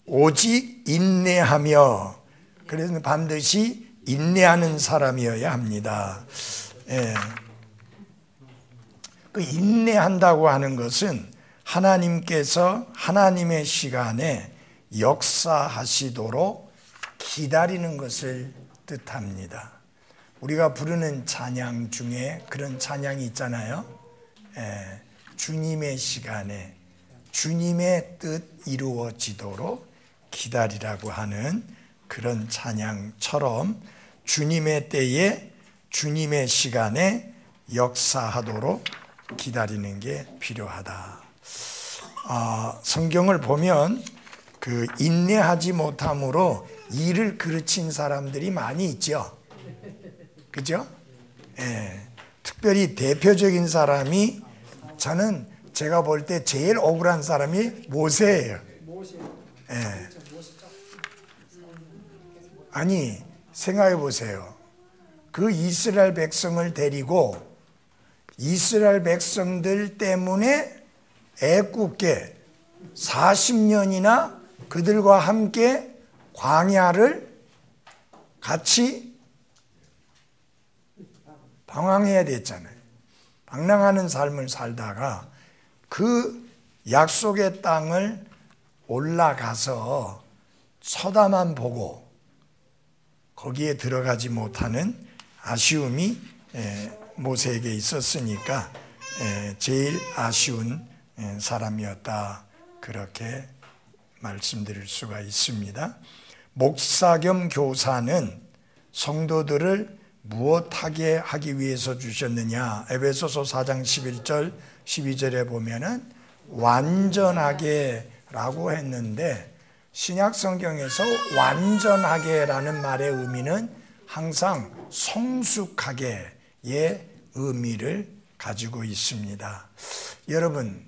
오직 인내하며, 그래서 반드시 인내하는 사람이어야 합니다. 예. 그 인내한다고 하는 것은 하나님께서 하나님의 시간에 역사하시도록 기다리는 것을 뜻합니다. 우리가 부르는 찬양 중에 그런 찬양이 있잖아요. 주님의 시간에 주님의 뜻 이루어지도록 기다리라고 하는 그런 찬양처럼 주님의 때에 주님의 시간에 역사하도록 기다리는 게 필요하다. 성경을 보면 그 인내하지 못함으로 일을 그르친 사람들이 많이 있죠. 그죠? 특별히 대표적인 사람이, 저는 제가 볼 때 제일 억울한 사람이 모세예요. 아니, 생각해 보세요. 그 이스라엘 백성을 데리고 이스라엘 백성들 때문에 애꿎게 40년이나 그들과 함께 광야를 같이 방황해야 됐잖아요. 방랑하는 삶을 살다가 그 약속의 땅을 올라가서 쳐다만 보고 거기에 들어가지 못하는 아쉬움이 모세에게 있었으니까 제일 아쉬운 사람이었다, 그렇게 말씀드릴 수가 있습니다. 목사 겸 교사는 성도들을 무엇하게 하기 위해서 주셨느냐? 에베소서 4장 11절 12절에 보면은 완전하게 라고 했는데, 신약 성경에서 완전하게라는 말의 의미는 항상 성숙하게의 의미를 가지고 있습니다. 여러분,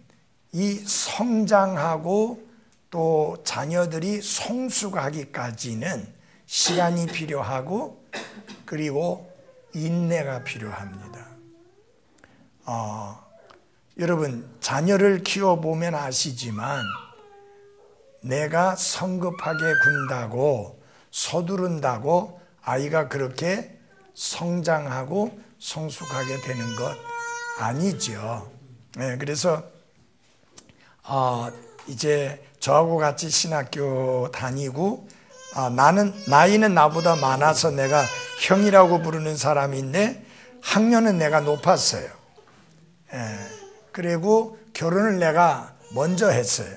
이 성장하고 또 자녀들이 성숙하기까지는 시간이 필요하고 그리고 인내가 필요합니다. 여러분, 자녀를 키워보면 아시지만 내가 성급하게 군다고 서두른다고 아이가 그렇게 성장하고 성숙하게 되는 것 아니죠. 그래서 이제 저하고 같이 신학교 다니고 나이는 나보다 많아서 내가 형이라고 부르는 사람인데 학년은 내가 높았어요. 그리고 결혼을 내가 먼저 했어요.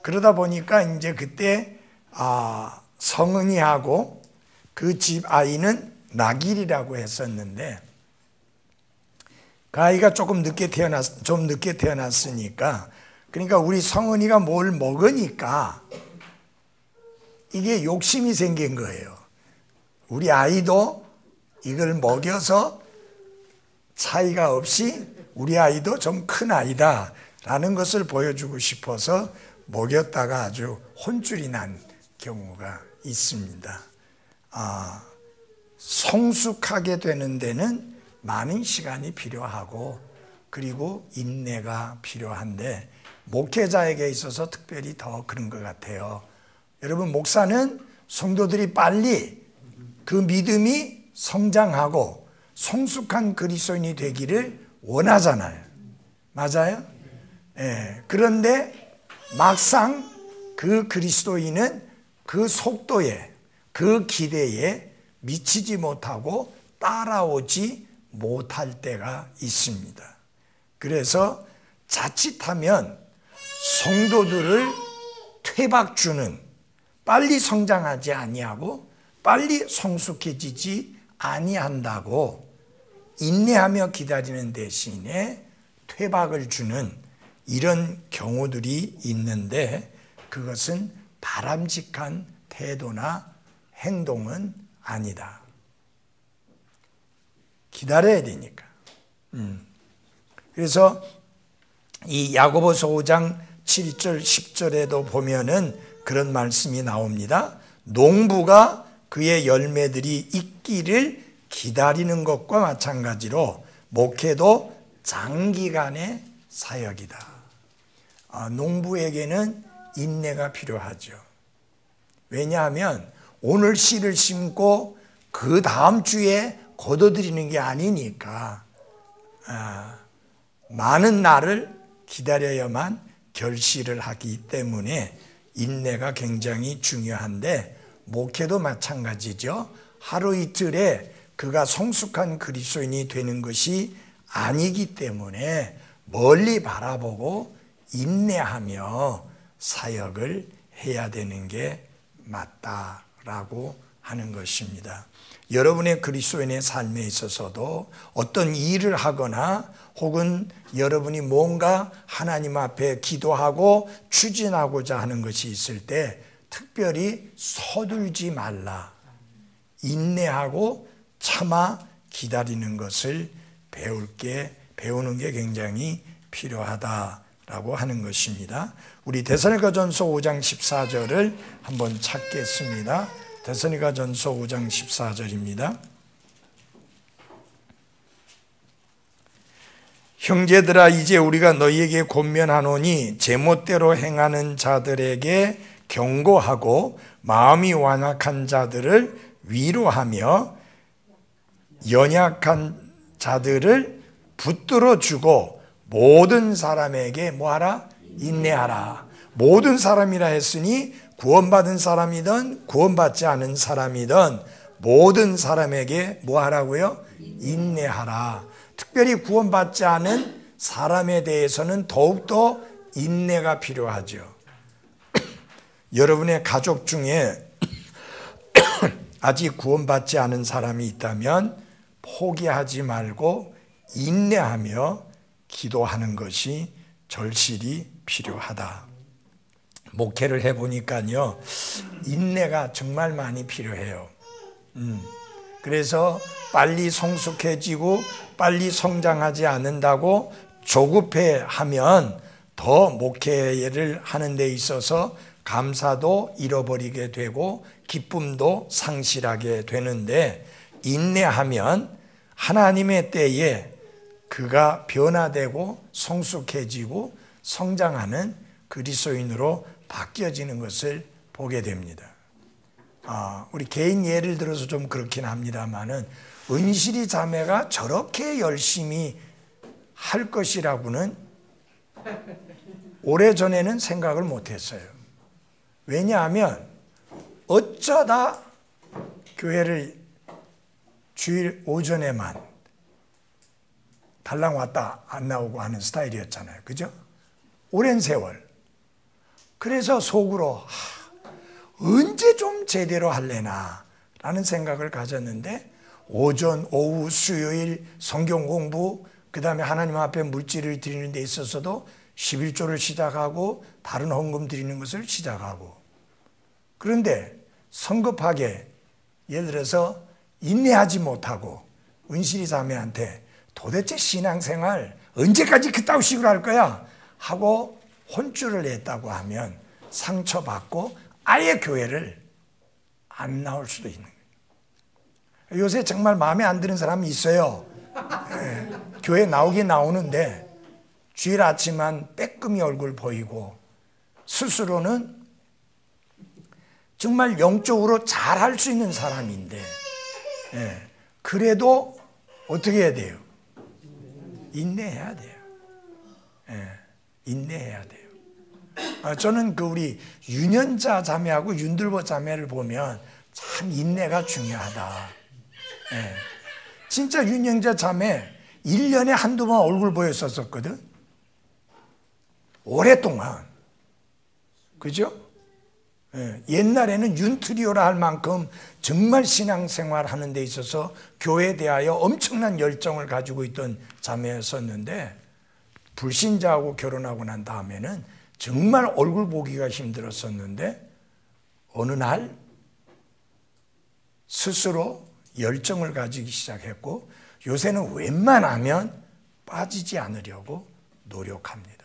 그러다 보니까 이제 그때 성은이하고 그 집 아이는 나길이라고 했었는데, 그 아이가 좀 늦게 태어났으니까, 그러니까 우리 성은이가 뭘 먹으니까 이게 욕심이 생긴 거예요. 우리 아이도 이걸 먹여서 차이가 없이 우리 아이도 좀 큰 아이다 라는 것을 보여주고 싶어서 먹였다가 아주 혼쭐이 난 경우가 있습니다. 성숙하게 되는 데는 많은 시간이 필요하고 그리고 인내가 필요한데, 목회자에게 있어서 특별히 더 그런 것 같아요. 여러분, 목사는 성도들이 빨리 그 믿음이 성장하고 성숙한 그리스도인이 되기를 원하잖아요. 맞아요? 그런데 막상 그 그리스도인은 그 속도에, 그 기대에 미치지 못하고 따라오지 못할 때가 있습니다. 그래서 자칫하면 성도들을 퇴박 주는, 빨리 성장하지 아니하고 빨리 성숙해지지 아니한다고 인내하며 기다리는 대신에 퇴박을 주는 이런 경우들이 있는데, 그것은 바람직한 태도나 행동은 아니다. 기다려야 되니까. 그래서 이 야고보서 5장 7절 10절에도 보면은 그런 말씀이 나옵니다. 농부가 그의 열매들이 익기를 기다리는 것과 마찬가지로 목회도 장기간의 사역이다. 농부에게는 인내가 필요하죠. 왜냐하면 오늘 씨를 심고 그 다음 주에 거둬들이는 게 아니니까 많은 날을 기다려야만 결실을 하기 때문에 인내가 굉장히 중요한데, 목회도 마찬가지죠. 하루 이틀에 그가 성숙한 그리스도인이 되는 것이 아니기 때문에 멀리 바라보고 인내하며 사역을 해야 되는 게 맞다라고 하는 것입니다. 여러분의 그리스도인의 삶에 있어서도 어떤 일을 하거나 혹은 여러분이 뭔가 하나님 앞에 기도하고 추진하고자 하는 것이 있을 때 특별히 서둘지 말라. 인내하고 참아 기다리는 것을 배우는 게 굉장히 필요하다라고 하는 것입니다. 우리 데살로니가전서 5장 14절을 한번 찾겠습니다. 데살로니가전서 5장 14절입니다. 형제들아, 이제 우리가 너희에게 권면하노니 제멋대로 행하는 자들에게 경고하고 마음이 완악한 자들을 위로하며 연약한 자들을 붙들어 주고 모든 사람에게 뭐하라? 인내하라. 모든 사람이라 했으니 구원받은 사람이든 구원받지 않은 사람이든 모든 사람에게 뭐하라고요? 인내하라. 특별히 구원받지 않은 사람에 대해서는 더욱더 인내가 필요하죠. 여러분의 가족 중에 아직 구원받지 않은 사람이 있다면 포기하지 말고 인내하며 기도하는 것이 절실히 필요하다. 목회를 해보니까요, 인내가 정말 많이 필요해요. 그래서 빨리 성숙해지고 빨리 성장하지 않는다고 조급해하면 더 목회를 하는 데 있어서 감사도 잃어버리게 되고 기쁨도 상실하게 되는데, 인내하면 하나님의 때에 그가 변화되고 성숙해지고 성장하는 그리스도인으로 바뀌어지는 것을 보게 됩니다. 우리 개인 예를 들어서 좀 그렇긴 합니다만은, 은실이 자매가 저렇게 열심히 할 것이라고는 오래전에는 생각을 못했어요. 왜냐하면 어쩌다 교회를 주일 오전에만 달랑 왔다 안 나오고 하는 스타일이었잖아요. 그죠? 오랜 세월. 그래서 속으로 언제 좀 제대로 할래나 라는 생각을 가졌는데, 오전, 오후, 수요일 성경 공부, 그 다음에 하나님 앞에 물질을 드리는 데 있어서도 11조를 시작하고 다른 헌금 드리는 것을 시작하고, 그런데 성급하게 예를 들어서 인내하지 못하고 은실이 자매한테 도대체 신앙생활 언제까지 그따위 식으로 할 거야 하고 혼쭐을 냈다고 하면 상처받고 아예 교회를 안 나올 수도 있는 거예요. 요새 정말 마음에 안 드는 사람이 있어요. 교회 나오긴 나오는데 주일 아침만 빼끔히 얼굴 보이고, 스스로는 정말 영적으로 잘할 수 있는 사람인데, 그래도 어떻게 해야 돼요? 인내해야 돼요. 인내해야 돼요. 저는 우리 윤현자 자매하고 윤들보 자매를 보면 참 인내가 중요하다. 진짜 윤현자 자매 1년에 한두 번 얼굴 보였었거든. 오랫동안. 그죠? 옛날에는 윤트리오라 할 만큼 정말 신앙생활 하는 데 있어서 교회에 대하여 엄청난 열정을 가지고 있던 자매였었는데, 불신자하고 결혼하고 난 다음에는 정말 얼굴 보기가 힘들었었는데, 어느 날 스스로 열정을 가지기 시작했고, 요새는 웬만하면 빠지지 않으려고 노력합니다.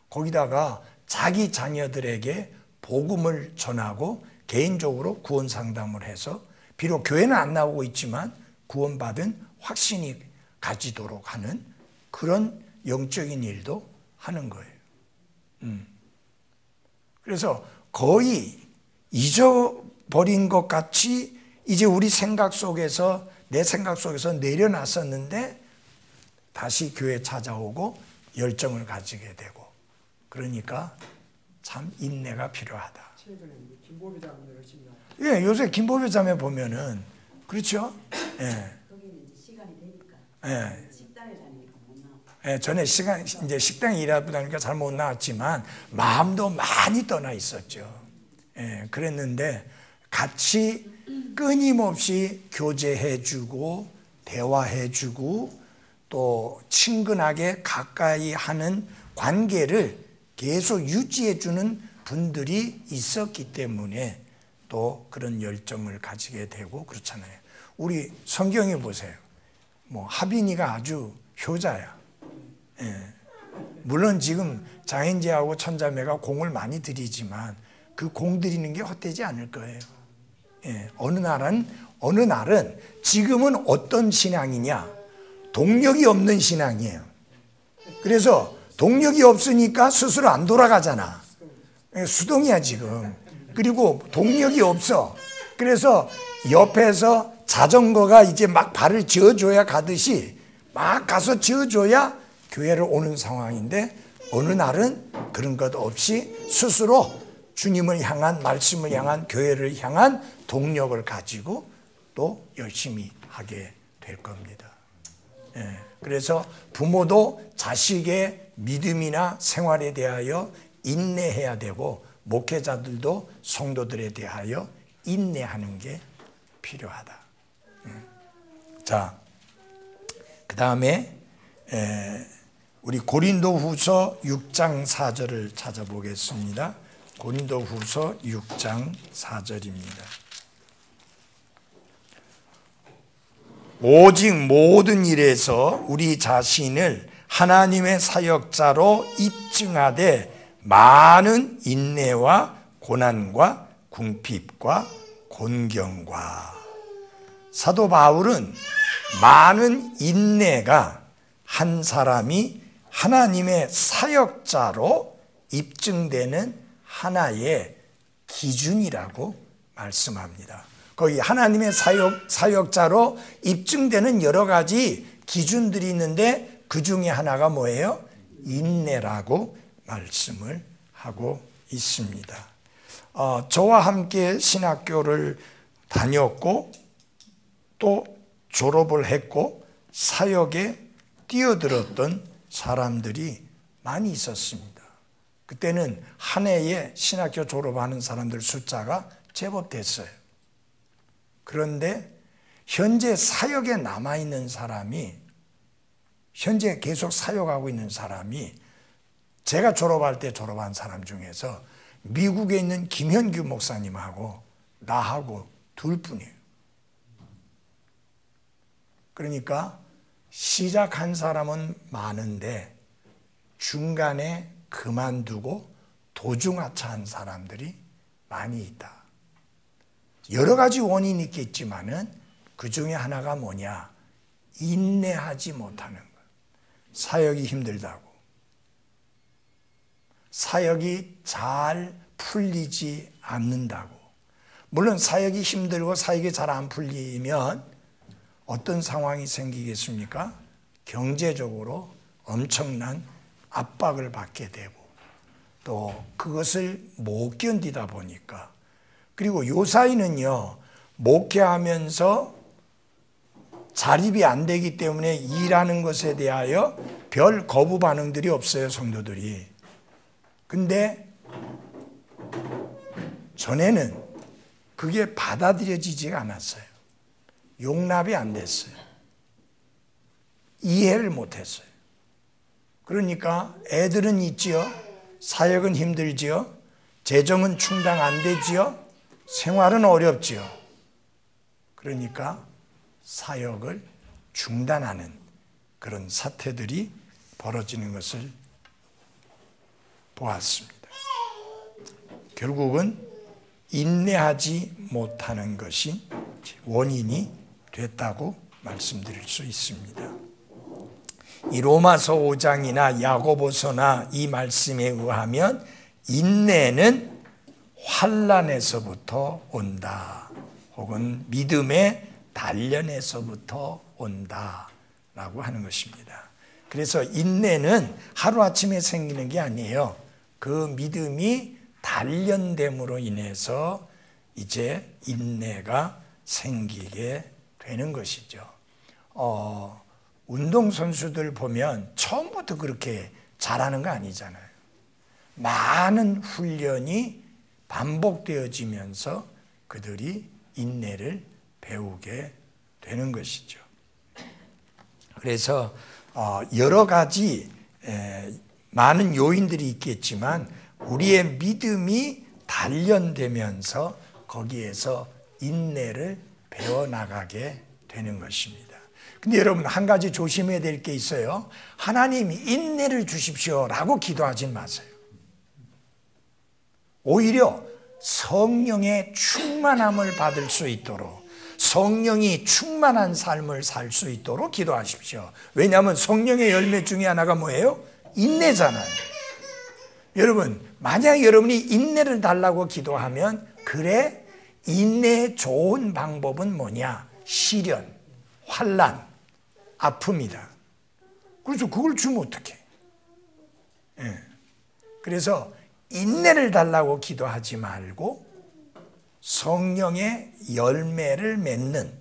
거기다가 자기 자녀들에게 복음을 전하고 개인적으로 구원 상담을 해서, 비록 교회는 안 나오고 있지만 구원받은 확신이 가지도록 하는 그런 영적인 일도 하는 거예요. 그래서 거의 잊어버린 것 같이 이제 우리 생각 속에서, 내 생각 속에서 내려놨었는데 다시 교회 찾아오고 열정을 가지게 되고, 그러니까 참 인내가 필요하다. 최근에 김보배 자매 열심히 하고. 예, 요새 김보배 자매 보면은 그렇죠. 예. 거기는 이제 시간이 되니까. 예. 식당에 다니니까 못 나와. 예, 전에 이제 식당에 일하다 보니까 잘 못 나왔지만 마음도 많이 떠나 있었죠. 예, 그랬는데 같이 끊임없이 교제해주고 대화해주고 또 친근하게 가까이 하는 관계를 계속 유지해주는 분들이 있었기 때문에 또 그런 열정을 가지게 되고 그렇잖아요. 우리 성경에 보세요. 뭐 하빈이가 아주 효자야. 예. 물론 지금 장인재하고 천자매가 공을 많이 들이지만 그 공 들이는 게 헛되지 않을 거예요. 예. 어느 날은 지금은 어떤 신앙이냐? 동력이 없는 신앙이에요. 그래서 동력이 없으니까 스스로 안 돌아가잖아. 수동이야 지금. 그리고 동력이 없어. 그래서 옆에서 자전거가 이제 막 발을 저어줘야 가듯이 막 가서 저어줘야 교회를 오는 상황인데, 어느 날은 그런 것 없이 스스로 주님을 향한, 말씀을 향한, 교회를 향한 동력을 가지고 또 열심히 하게 될 겁니다. 예, 그래서 부모도 자식의 믿음이나 생활에 대하여 인내해야 되고, 목회자들도 성도들에 대하여 인내하는 게 필요하다. 자, 그 다음에 우리 고린도후서 6장 4절을 찾아보겠습니다. 고린도후서 6장 4절입니다. 오직 모든 일에서 우리 자신을 하나님의 사역자로 입증하되 많은 인내와 고난과 궁핍과 곤경과. 사도 바울은 많은 인내가 한 사람이 하나님의 사역자로 입증되는 하나의 기준이라고 말씀합니다. 거기 하나님의 사역자로 입증되는 여러 가지 기준들이 있는데 그 중에 하나가 뭐예요? 인내라고 말씀을 하고 있습니다. 저와 함께 신학교를 다녔고 또 졸업을 했고 사역에 뛰어들었던 사람들이 많이 있었습니다. 그때는 한 해에 신학교 졸업하는 사람들 숫자가 제법 됐어요. 그런데 현재 사역에 남아있는 사람이, 현재 계속 사역하고 있는 사람이 제가 졸업할 때 졸업한 사람 중에서 미국에 있는 김현규 목사님하고 나하고 둘뿐이에요. 그러니까 시작한 사람은 많은데 중간에 그만두고 도중하차한 사람들이 많이 있다. 여러 가지 원인이 있겠지만은 그 중에 하나가 뭐냐? 인내하지 못하는 것. 사역이 힘들다고. 사역이 잘 풀리지 않는다고. 물론 사역이 힘들고 사역이 잘 안 풀리면 어떤 상황이 생기겠습니까? 경제적으로 엄청난 압박을 받게 되고 또 그것을 못 견디다 보니까, 그리고 요사이는요 목회하면서 자립이 안 되기 때문에 일하는 것에 대하여 별 거부 반응들이 없어요, 성도들이. 근데 전에는 그게 받아들여지지가 않았어요. 용납이 안 됐어요. 이해를 못했어요. 그러니까 애들은 있지요, 사역은 힘들지요, 재정은 충당 안 되지요, 생활은 어렵지요. 그러니까 사역을 중단하는 그런 사태들이 벌어지는 것을 보았습니다. 결국은 인내하지 못하는 것이 원인이 됐다고 말씀드릴 수 있습니다. 이 로마서 5장이나 야고보서나 이 말씀에 의하면 인내는 환난에서부터 온다. 혹은 믿음의 단련에서부터 온다 라고 하는 것입니다. 그래서 인내는 하루아침에 생기는 게 아니에요. 그 믿음이 단련됨으로 인해서 이제 인내가 생기게 되는 것이죠. 운동선수들 보면 처음부터 그렇게 잘하는 거 아니잖아요. 많은 훈련이 반복되어지면서 그들이 인내를 배우게 되는 것이죠. 그래서 여러 가지 많은 요인들이 있겠지만 우리의 믿음이 단련되면서 거기에서 인내를 배워나가게 되는 것입니다. 근데 여러분 한 가지 조심해야 될 게 있어요. 하나님 인내를 주십시오 라고 기도하지 마세요. 오히려 성령의 충만함을 받을 수 있도록, 성령이 충만한 삶을 살 수 있도록 기도하십시오. 왜냐하면 성령의 열매 중에 하나가 뭐예요? 인내잖아요. 여러분, 만약 여러분이 인내를 달라고 기도하면, 그래, 인내의 좋은 방법은 뭐냐? 시련, 환난, 아픔이다. 그래서 그걸 주면 어떡해? 그래서 인내를 달라고 기도하지 말고 성령의 열매를 맺는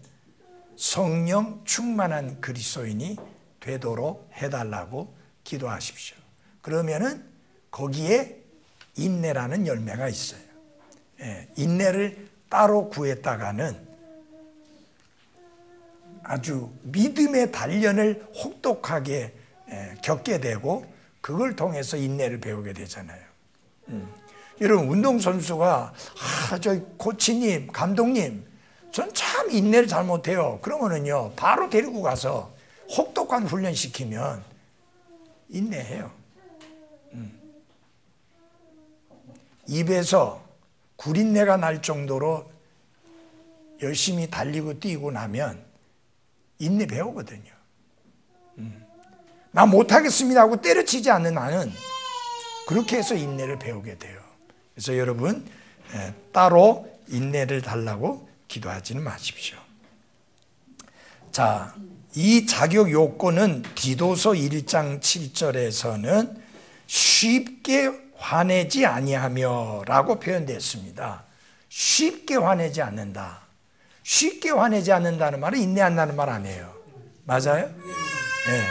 성령 충만한 그리스도인이 되도록 해달라고 기도하십시오. 그러면은 거기에 인내라는 열매가 있어요. 인내를 따로 구했다가는 아주 믿음의 단련을 혹독하게 겪게 되고 그걸 통해서 인내를 배우게 되잖아요. 여러분 운동선수가 저 코치님, 감독님 전 참 인내를 잘 못해요. 그러면은요 바로 데리고 가서 혹독한 훈련 시키면 인내해요. 입에서 구린내가 날 정도로 열심히 달리고 뛰고 나면 인내 배우거든요. 나 못하겠습니다 하고 때려치지 않는 나는 그렇게 해서 인내를 배우게 돼요. 그래서 여러분 따로 인내를 달라고 기도하지는 마십시오. 자, 이 자격 요건은 디도서 1장 7절에서는 쉽게 화내지 아니하며 라고 표현됐습니다. 쉽게 화내지 않는다. 쉽게 화내지 않는다는 말은 인내한다는 말 아니에요. 맞아요? 네.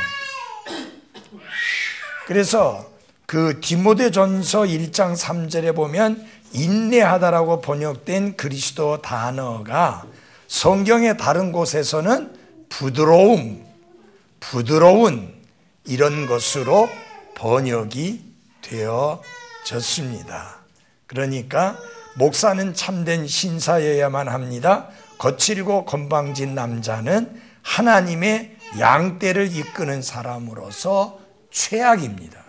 그래서 그 디모데전서 1장 3절에 보면 인내하다라고 번역된 그리스도 단어가 성경의 다른 곳에서는 부드러운 이런 것으로 번역이 되어졌습니다. 그러니까 목사는 참된 신사여야만 합니다. 거칠고 건방진 남자는 하나님의 양떼를 이끄는 사람으로서 최악입니다.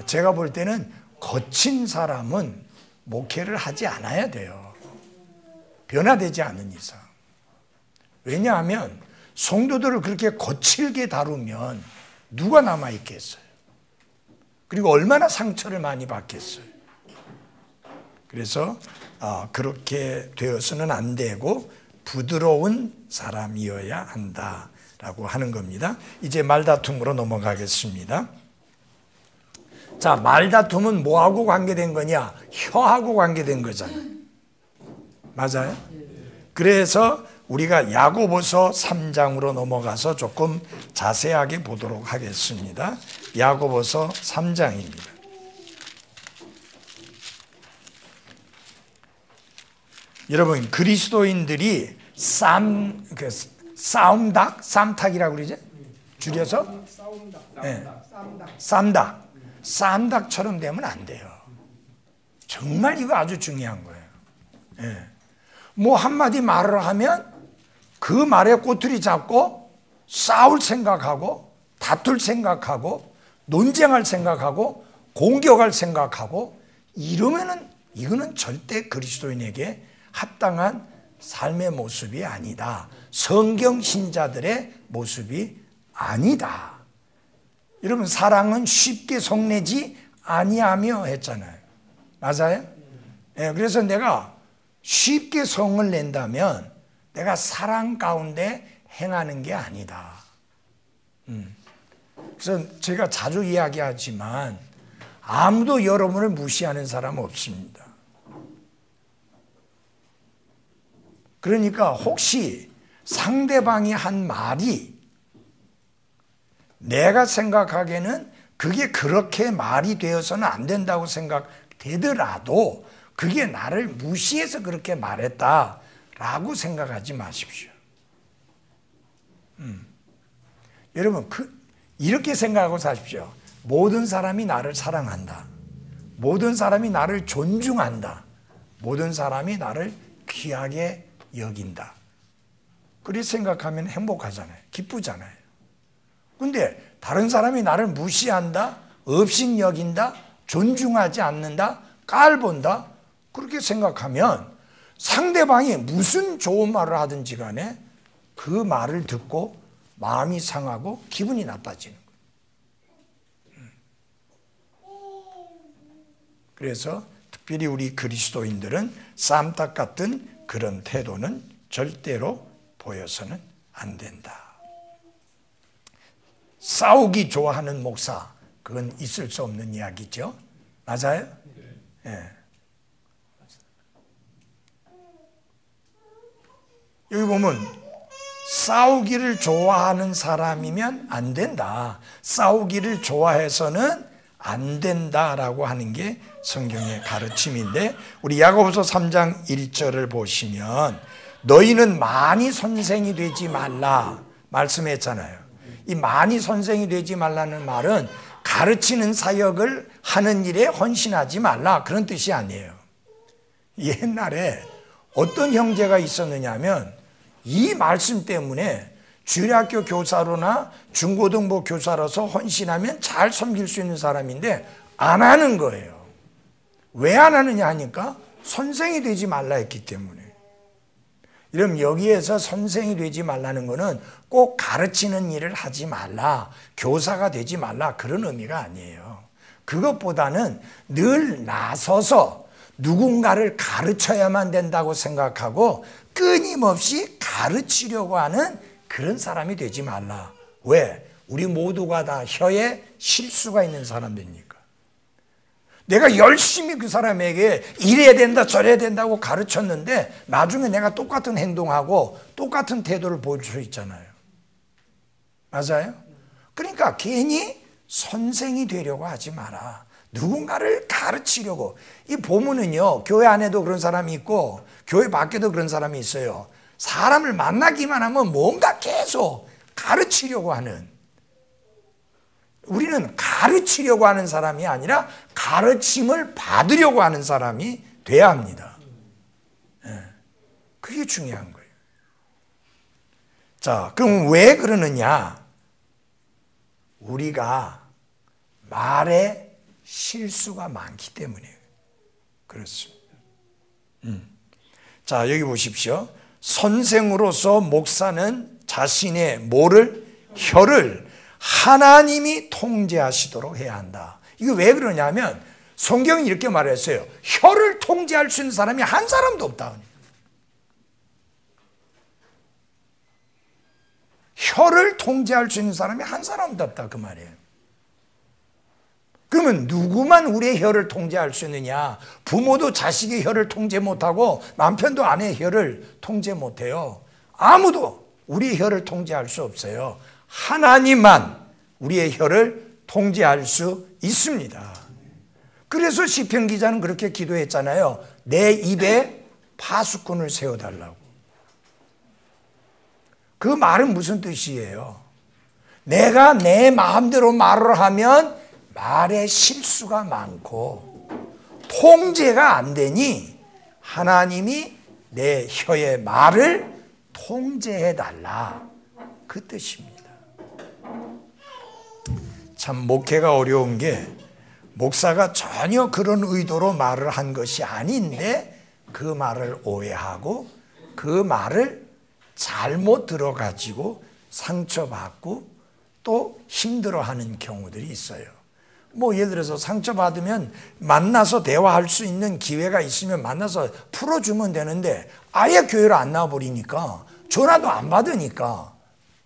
제가 볼 때는 거친 사람은 목회를 하지 않아야 돼요. 변화되지 않은 이상. 왜냐하면 성도들을 그렇게 거칠게 다루면 누가 남아있겠어요? 그리고 얼마나 상처를 많이 받겠어요? 그래서 그렇게 되어서는 안 되고 부드러운 사람이어야 한다라고 하는 겁니다. 이제 말다툼으로 넘어가겠습니다. 자, 말다툼은 뭐하고 관계된 거냐? 혀하고 관계된 거잖아요. 맞아요? 그래서 우리가 야고보서 3장으로 넘어가서 조금 자세하게 보도록 하겠습니다. 야고보서 3장입니다. 여러분 그리스도인들이 쌈닭이라고 그러죠? 줄여서? 쌈닭처럼 되면 안 돼요. 정말 이거 아주 중요한 거예요. 뭐 한마디 말을 하면 그 말에 꼬투리 잡고 싸울 생각하고 다툴 생각하고 논쟁할 생각하고 공격할 생각하고 이러면은 이거는 절대 그리스도인에게 합당한 삶의 모습이 아니다. 성경 신자들의 모습이 아니다. 여러분 사랑은 쉽게 속내지 아니하며 했잖아요. 맞아요? 예, 그래서 내가 쉽게 성을 낸다면 내가 사랑 가운데 행하는 게 아니다. 그래서 제가 자주 이야기하지만 아무도 여러분을 무시하는 사람 없습니다. 그러니까 혹시 상대방이 한 말이 내가 생각하기에는 그게 그렇게 말이 되어서는 안 된다고 생각되더라도 그게 나를 무시해서 그렇게 말했다라고 생각하지 마십시오. 여러분 이렇게 생각하고 사십시오. 모든 사람이 나를 사랑한다. 모든 사람이 나를 존중한다. 모든 사람이 나를 귀하게 여긴다. 그렇게 생각하면 행복하잖아요. 기쁘잖아요. 근데 다른 사람이 나를 무시한다, 업신여긴다, 존중하지 않는다, 깔본다, 그렇게 생각하면 상대방이 무슨 좋은 말을 하든지 간에 그 말을 듣고 마음이 상하고 기분이 나빠지는 거예요. 그래서 특별히 우리 그리스도인들은 쌈딱 같은 그런 태도는 절대로 보여서는 안 된다. 싸우기 좋아하는 목사, 그건 있을 수 없는 이야기죠. 맞아요? 예. 여기 보면 싸우기를 좋아하는 사람이면 안 된다. 싸우기를 좋아해서는 안 된다라고 하는 게 성경의 가르침인데, 우리 야고보서 3장 1절을 보시면 너희는 많이 선생이 되지 말라 말씀했잖아요. 이 많이 선생이 되지 말라는 말은 가르치는 사역을 하는 일에 헌신하지 말라 그런 뜻이 아니에요. 옛날에 어떤 형제가 있었느냐 하면 이 말씀 때문에 주일학교 교사로나 중고등부 교사로서 헌신하면 잘 섬길 수 있는 사람인데 안 하는 거예요. 왜 안 하느냐 하니까 선생이 되지 말라 했기 때문에. 이러면 여기에서 선생이 되지 말라는 거는 꼭 가르치는 일을 하지 말라, 교사가 되지 말라 그런 의미가 아니에요. 그것보다는 늘 나서서 누군가를 가르쳐야만 된다고 생각하고 끊임없이 가르치려고 하는 그런 사람이 되지 말라. 왜? 우리 모두가 다 혀에 실수가 있는 사람들이니까. 내가 열심히 그 사람에게 이래야 된다 저래야 된다고 가르쳤는데 나중에 내가 똑같은 행동하고 똑같은 태도를 보일 수 있잖아요. 맞아요? 그러니까 괜히 선생이 되려고 하지 마라. 누군가를 가르치려고. 이 보면은요, 교회 안에도 그런 사람이 있고 교회 밖에도 그런 사람이 있어요. 사람을 만나기만 하면 뭔가 계속 가르치려고 하는. 우리는 가르치려고 하는 사람이 아니라 가르침을 받으려고 하는 사람이 돼야 합니다. 그게 중요한 거예요. 자, 그럼 왜 그러느냐? 우리가 말에 실수가 많기 때문에 그렇습니다. 자, 여기 보십시오. 선생으로서 목사는 자신의 뭐를? 혀를 하나님이 통제하시도록 해야 한다. 이거 왜 그러냐면 성경이 이렇게 말했어요. 혀를 통제할 수 있는 사람이 한 사람도 없다. 혀를 통제할 수 있는 사람이 한 사람도 없다 그 말이에요. 그러면 누구만 우리의 혀를 통제할 수 있느냐? 부모도 자식의 혀를 통제 못하고 남편도 아내의 혀를 통제 못해요. 아무도 우리의 혀를 통제할 수 없어요. 하나님만 우리의 혀를 통제할 수 있습니다. 그래서 시편 기자는 그렇게 기도했잖아요. 내 입에 파수꾼을 세워달라고. 그 말은 무슨 뜻이에요? 내가 내 마음대로 말을 하면 말에 실수가 많고 통제가 안 되니 하나님이 내 혀의 말을 통제해달라. 그 뜻입니다. 참 목회가 어려운 게 목사가 전혀 그런 의도로 말을 한 것이 아닌데 그 말을 오해하고 그 말을 잘못 들어가지고 상처받고 또 힘들어하는 경우들이 있어요. 뭐 예를 들어서 상처받으면 만나서 대화할 수 있는 기회가 있으면 만나서 풀어주면 되는데 아예 교회를 안 나와버리니까 전화도 안 받으니까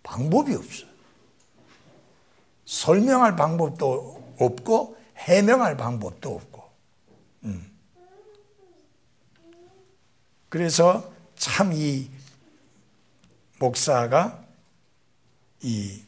방법이 없어요. 설명할 방법도 없고 해명할 방법도 없고. 그래서 참 이 목사가 이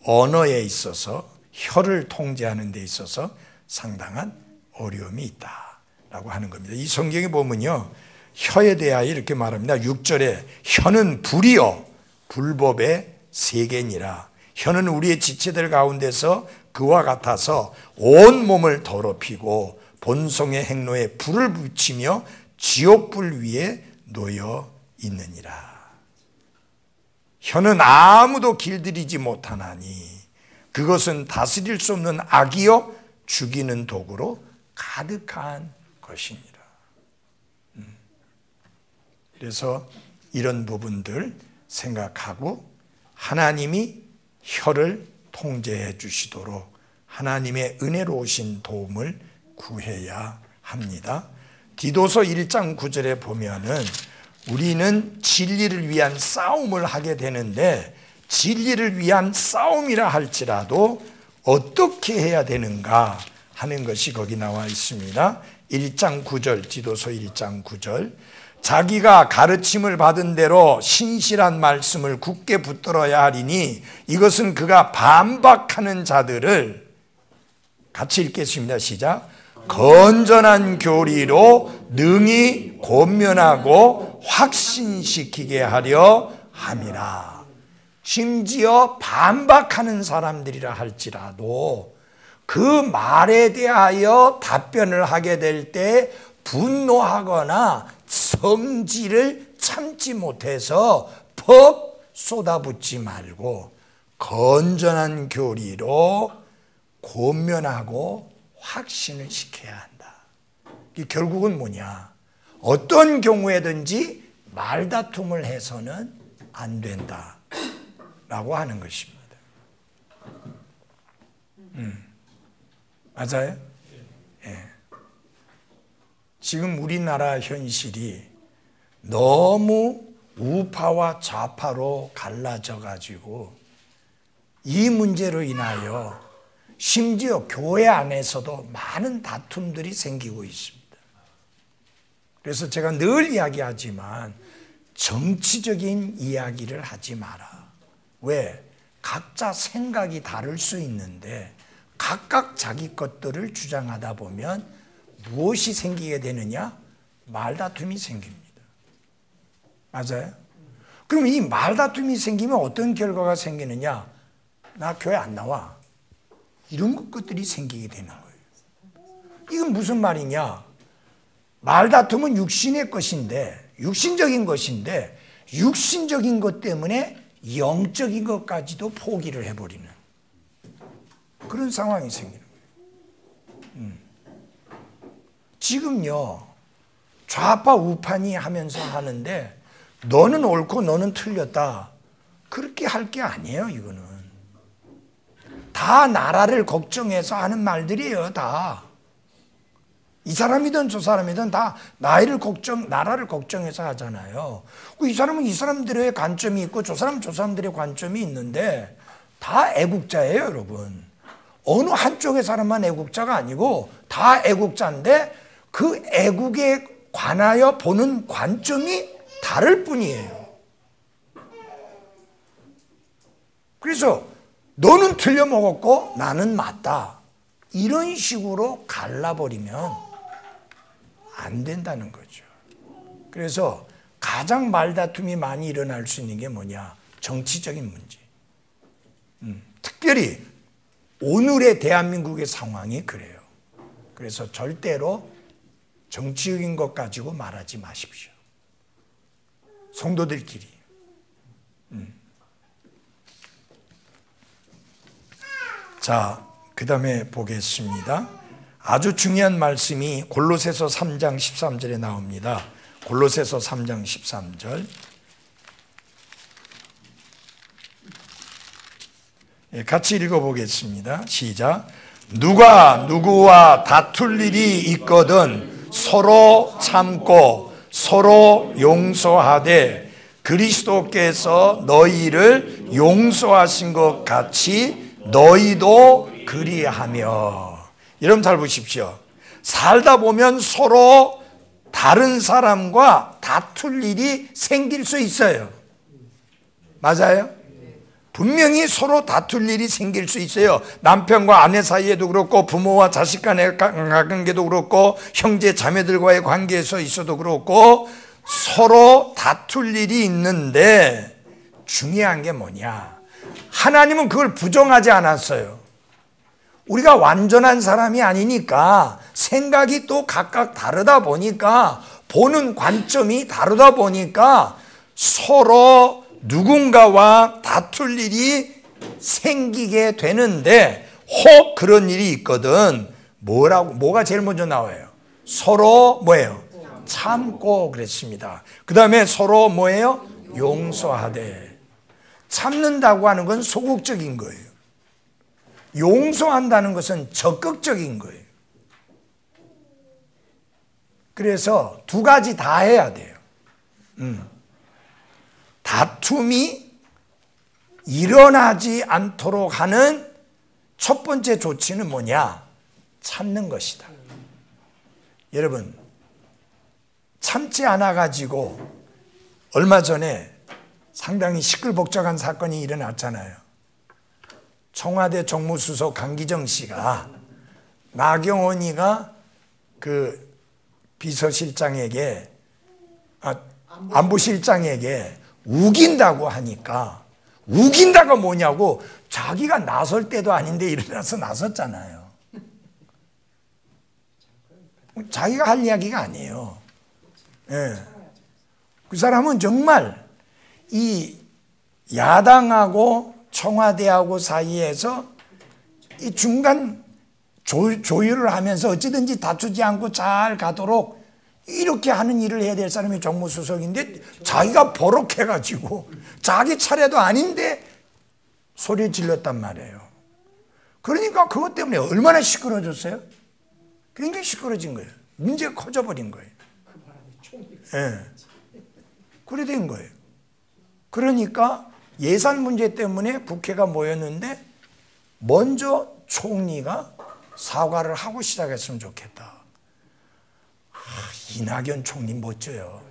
언어에 있어서 혀를 통제하는 데 있어서 상당한 어려움이 있다라고 하는 겁니다. 이 성경에 보면요, 혀에 대하여 이렇게 말합니다. 6절에 혀는 불이요 불법의 세계니라. 혀는 우리의 지체들 가운데서 그와 같아서 온 몸을 더럽히고 본성의 행로에 불을 붙이며 지옥불 위에 놓여 있느니라. 혀는 아무도 길들이지 못하나니 그것은 다스릴 수 없는 악이요 죽이는 도구로 가득한 것이니라. 그래서 이런 부분들 생각하고 하나님이 혀를 통제해 주시도록 하나님의 은혜로우신 도움을 구해야 합니다. 디도서 1장 9절에 보면은 우리는 진리를 위한 싸움을 하게 되는데 진리를 위한 싸움이라 할지라도 어떻게 해야 되는가 하는 것이 거기 나와 있습니다. 1장 9절, 디도서 1장 9절. 자기가 가르침을 받은 대로 신실한 말씀을 굳게 붙들어야 하리니 이것은 그가 반박하는 자들을 같이 읽겠습니다. 시작. 건전한 교리로 능히 권면하고 확신시키게 하려 함이라. 심지어 반박하는 사람들이라 할지라도 그 말에 대하여 답변을 하게 될 때 분노하거나 성질을 참지 못해서 퍽 쏟아붓지 말고 건전한 교리로 권면하고 확신을 시켜야 한다. 결국은 뭐냐? 어떤 경우에든지 말다툼을 해서는 안 된다 라고 하는 것입니다. 맞아요? 예. 지금 우리나라 현실이 너무 우파와 좌파로 갈라져 가지고 이 문제로 인하여 심지어 교회 안에서도 많은 다툼들이 생기고 있습니다. 그래서 제가 늘 이야기하지만 정치적인 이야기를 하지 마라. 왜? 각자 생각이 다를 수 있는데 각각 자기 것들을 주장하다 보면 무엇이 생기게 되느냐? 말다툼이 생깁니다. 맞아요? 그럼 이 말다툼이 생기면 어떤 결과가 생기느냐? 나 교회 안 나와. 이런 것들이 생기게 되는 거예요. 이건 무슨 말이냐? 말다툼은 육신의 것인데, 육신적인 것인데, 육신적인 것 때문에 영적인 것까지도 포기를 해버리는 그런 상황이 생기는 거예요. 지금요, 좌파 우파니 하면서 하는데, 너는 옳고 너는 틀렸다. 그렇게 할 게 아니에요, 이거는. 다 나라를 걱정해서 하는 말들이에요, 다. 이 사람이든 저 사람이든 다 나라를 걱정해서 하잖아요. 이 사람은 이 사람들의 관점이 있고 저 사람들의 관점이 있는데 다 애국자예요, 여러분. 어느 한쪽의 사람만 애국자가 아니고 다 애국자인데 그 애국에 관하여 보는 관점이 다를 뿐이에요. 그래서 너는 틀려먹었고 나는 맞다. 이런 식으로 갈라버리면 안 된다는 거죠. 그래서 가장 말다툼이 많이 일어날 수 있는 게 뭐냐? 정치적인 문제. 특별히 오늘의 대한민국의 상황이 그래요. 그래서 절대로 정치적인 것 가지고 말하지 마십시오. 성도들끼리. 자, 그 다음에 보겠습니다. 아주 중요한 말씀이 골로새서 3장 13절에 나옵니다. 골로새서 3장 13절. 같이 읽어보겠습니다. 시작. 누가 누구와 다툴 일이 있거든 서로 참고 서로 용서하되 그리스도께서 너희를 용서하신 것 같이 너희도 그리하며. 여러분 잘 보십시오. 살다 보면 서로 다른 사람과 다툴 일이 생길 수 있어요. 맞아요? 분명히 서로 다툴 일이 생길 수 있어요. 남편과 아내 사이에도 그렇고 부모와 자식 간의 관계도 그렇고 형제 자매들과의 관계에서 있어도 그렇고 서로 다툴 일이 있는데 중요한 게 뭐냐? 하나님은 그걸 부정하지 않았어요. 우리가 완전한 사람이 아니니까 생각이 또 각각 다르다 보니까 보는 관점이 다르다 보니까 서로 누군가와 다툴 일이 생기게 되는데 혹 그런 일이 있거든 뭐가 제일 먼저 나와요? 서로 뭐예요? 참고 그랬습니다. 그 다음에 서로 뭐예요? 용서하되. 참는다고 하는 건 소극적인 거예요. 용서한다는 것은 적극적인 거예요. 그래서 두 가지 다 해야 돼요. 다툼이 일어나지 않도록 하는 첫 번째 조치는 뭐냐? 참는 것이다. 여러분, 참지 않아가지고 얼마 전에 상당히 시끌벅적한 사건이 일어났잖아요. 청와대 정무수석 강기정 씨가 나경원이가 그 비서실장에게 안보실장에게 우긴다고 하니까 우긴다가 뭐냐고 자기가 나설 때도 아닌데 일어나서 나섰잖아요. 자기가 할 이야기가 아니에요. 네. 그 사람은 정말 이 야당하고 청와대하고 사이에서 이 중간 조율을 하면서 어찌든지 다투지 않고 잘 가도록 이렇게 하는 일을 해야 될 사람이 정무수석인데 자기가 버럭해가지고 자기 차례도 아닌데 소리 질렀단 말이에요. 그러니까 그것 때문에 얼마나 시끄러워졌어요? 굉장히 시끄러워진 거예요. 문제가 커져버린 거예요. 네. 그래 된 거예요. 그러니까 예산 문제 때문에 국회가 모였는데 먼저 총리가 사과를 하고 시작했으면 좋겠다. 이낙연 총리 멋져요.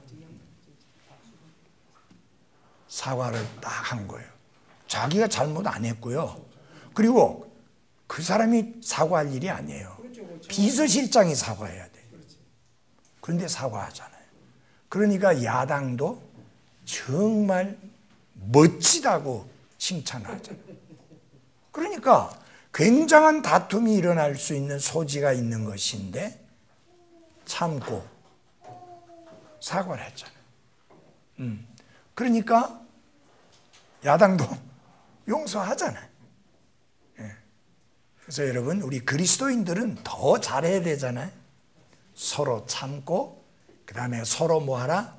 사과를 딱 한 거예요. 자기가 잘못 안 했고요. 그리고 그 사람이 사과할 일이 아니에요. 비서실장이 사과해야 돼. 그런데 사과하잖아요. 그러니까 야당도 정말 멋지다고 칭찬하잖아요. 그러니까 굉장한 다툼이 일어날 수 있는 소지가 있는 것인데 참고 사과를 했잖아요. 그러니까 야당도 용서하잖아요. 그래서 여러분 우리 그리스도인들은 더 잘해야 되잖아요. 서로 참고 그 다음에 서로 뭐하라?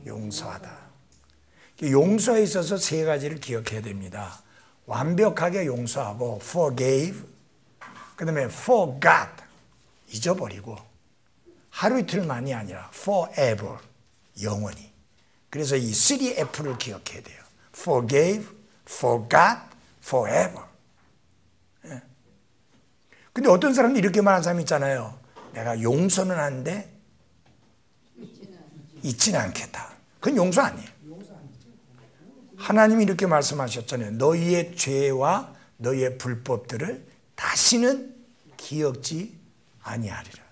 용서하다. 용서에 있어서 세 가지를 기억해야 됩니다. 완벽하게 용서하고 forgave, 그 다음에 forgot, 잊어버리고 하루 이틀만이 아니라 forever, 영원히. 그래서 이 3F를 기억해야 돼요. forgave, forgot, forever. 근데 어떤 사람이 이렇게 말하는 사람이 있잖아요. 내가 용서는 하는데 잊지는 않겠다. 그건 용서 아니에요. 하나님이 이렇게 말씀하셨잖아요. 너희의 죄와 너희의 불법들을 다시는 기억지 아니하리라.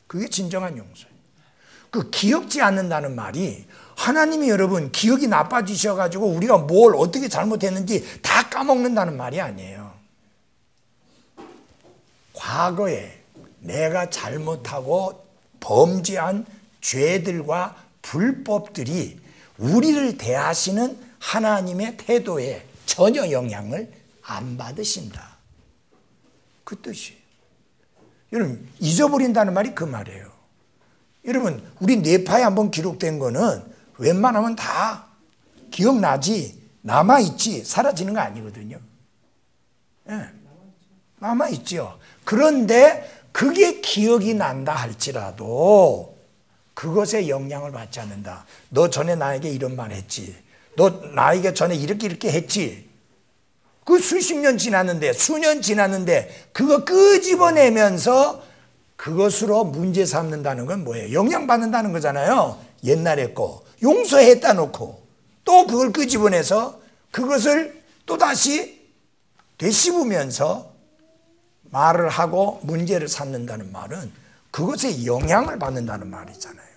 그게 진정한 용서예요. 그 기억지 않는다는 말이 하나님이 여러분 기억이 나빠지셔가지고 우리가 뭘 어떻게 잘못했는지 다 까먹는다는 말이 아니에요. 과거에 내가 잘못하고 범죄한 죄들과 불법들이 우리를 대하시는 하나님의 태도에 전혀 영향을 안 받으신다. 그 뜻이에요. 여러분 잊어버린다는 말이 그 말이에요. 여러분 우리 뇌파에 한번 기록된 거는 웬만하면 다 기억나지 남아있지 사라지는 거 아니거든요. 네. 남아있죠. 그런데 그게 기억이 난다 할지라도 그것에 영향을 받지 않는다. 너 전에 나에게 이런 말 했지. 너 나에게 전에 이렇게 했지. 그 수십 년 지났는데, 수년 지났는데 그거 끄집어내면서 그것으로 문제 삼는다는 건 뭐예요? 영향받는다는 거잖아요. 옛날에 거 용서했다 놓고 또 그걸 끄집어내서 그것을 또다시 되씹으면서 말을 하고 문제를 삼는다는 말은 그것에 영향을 받는다는 말이잖아요.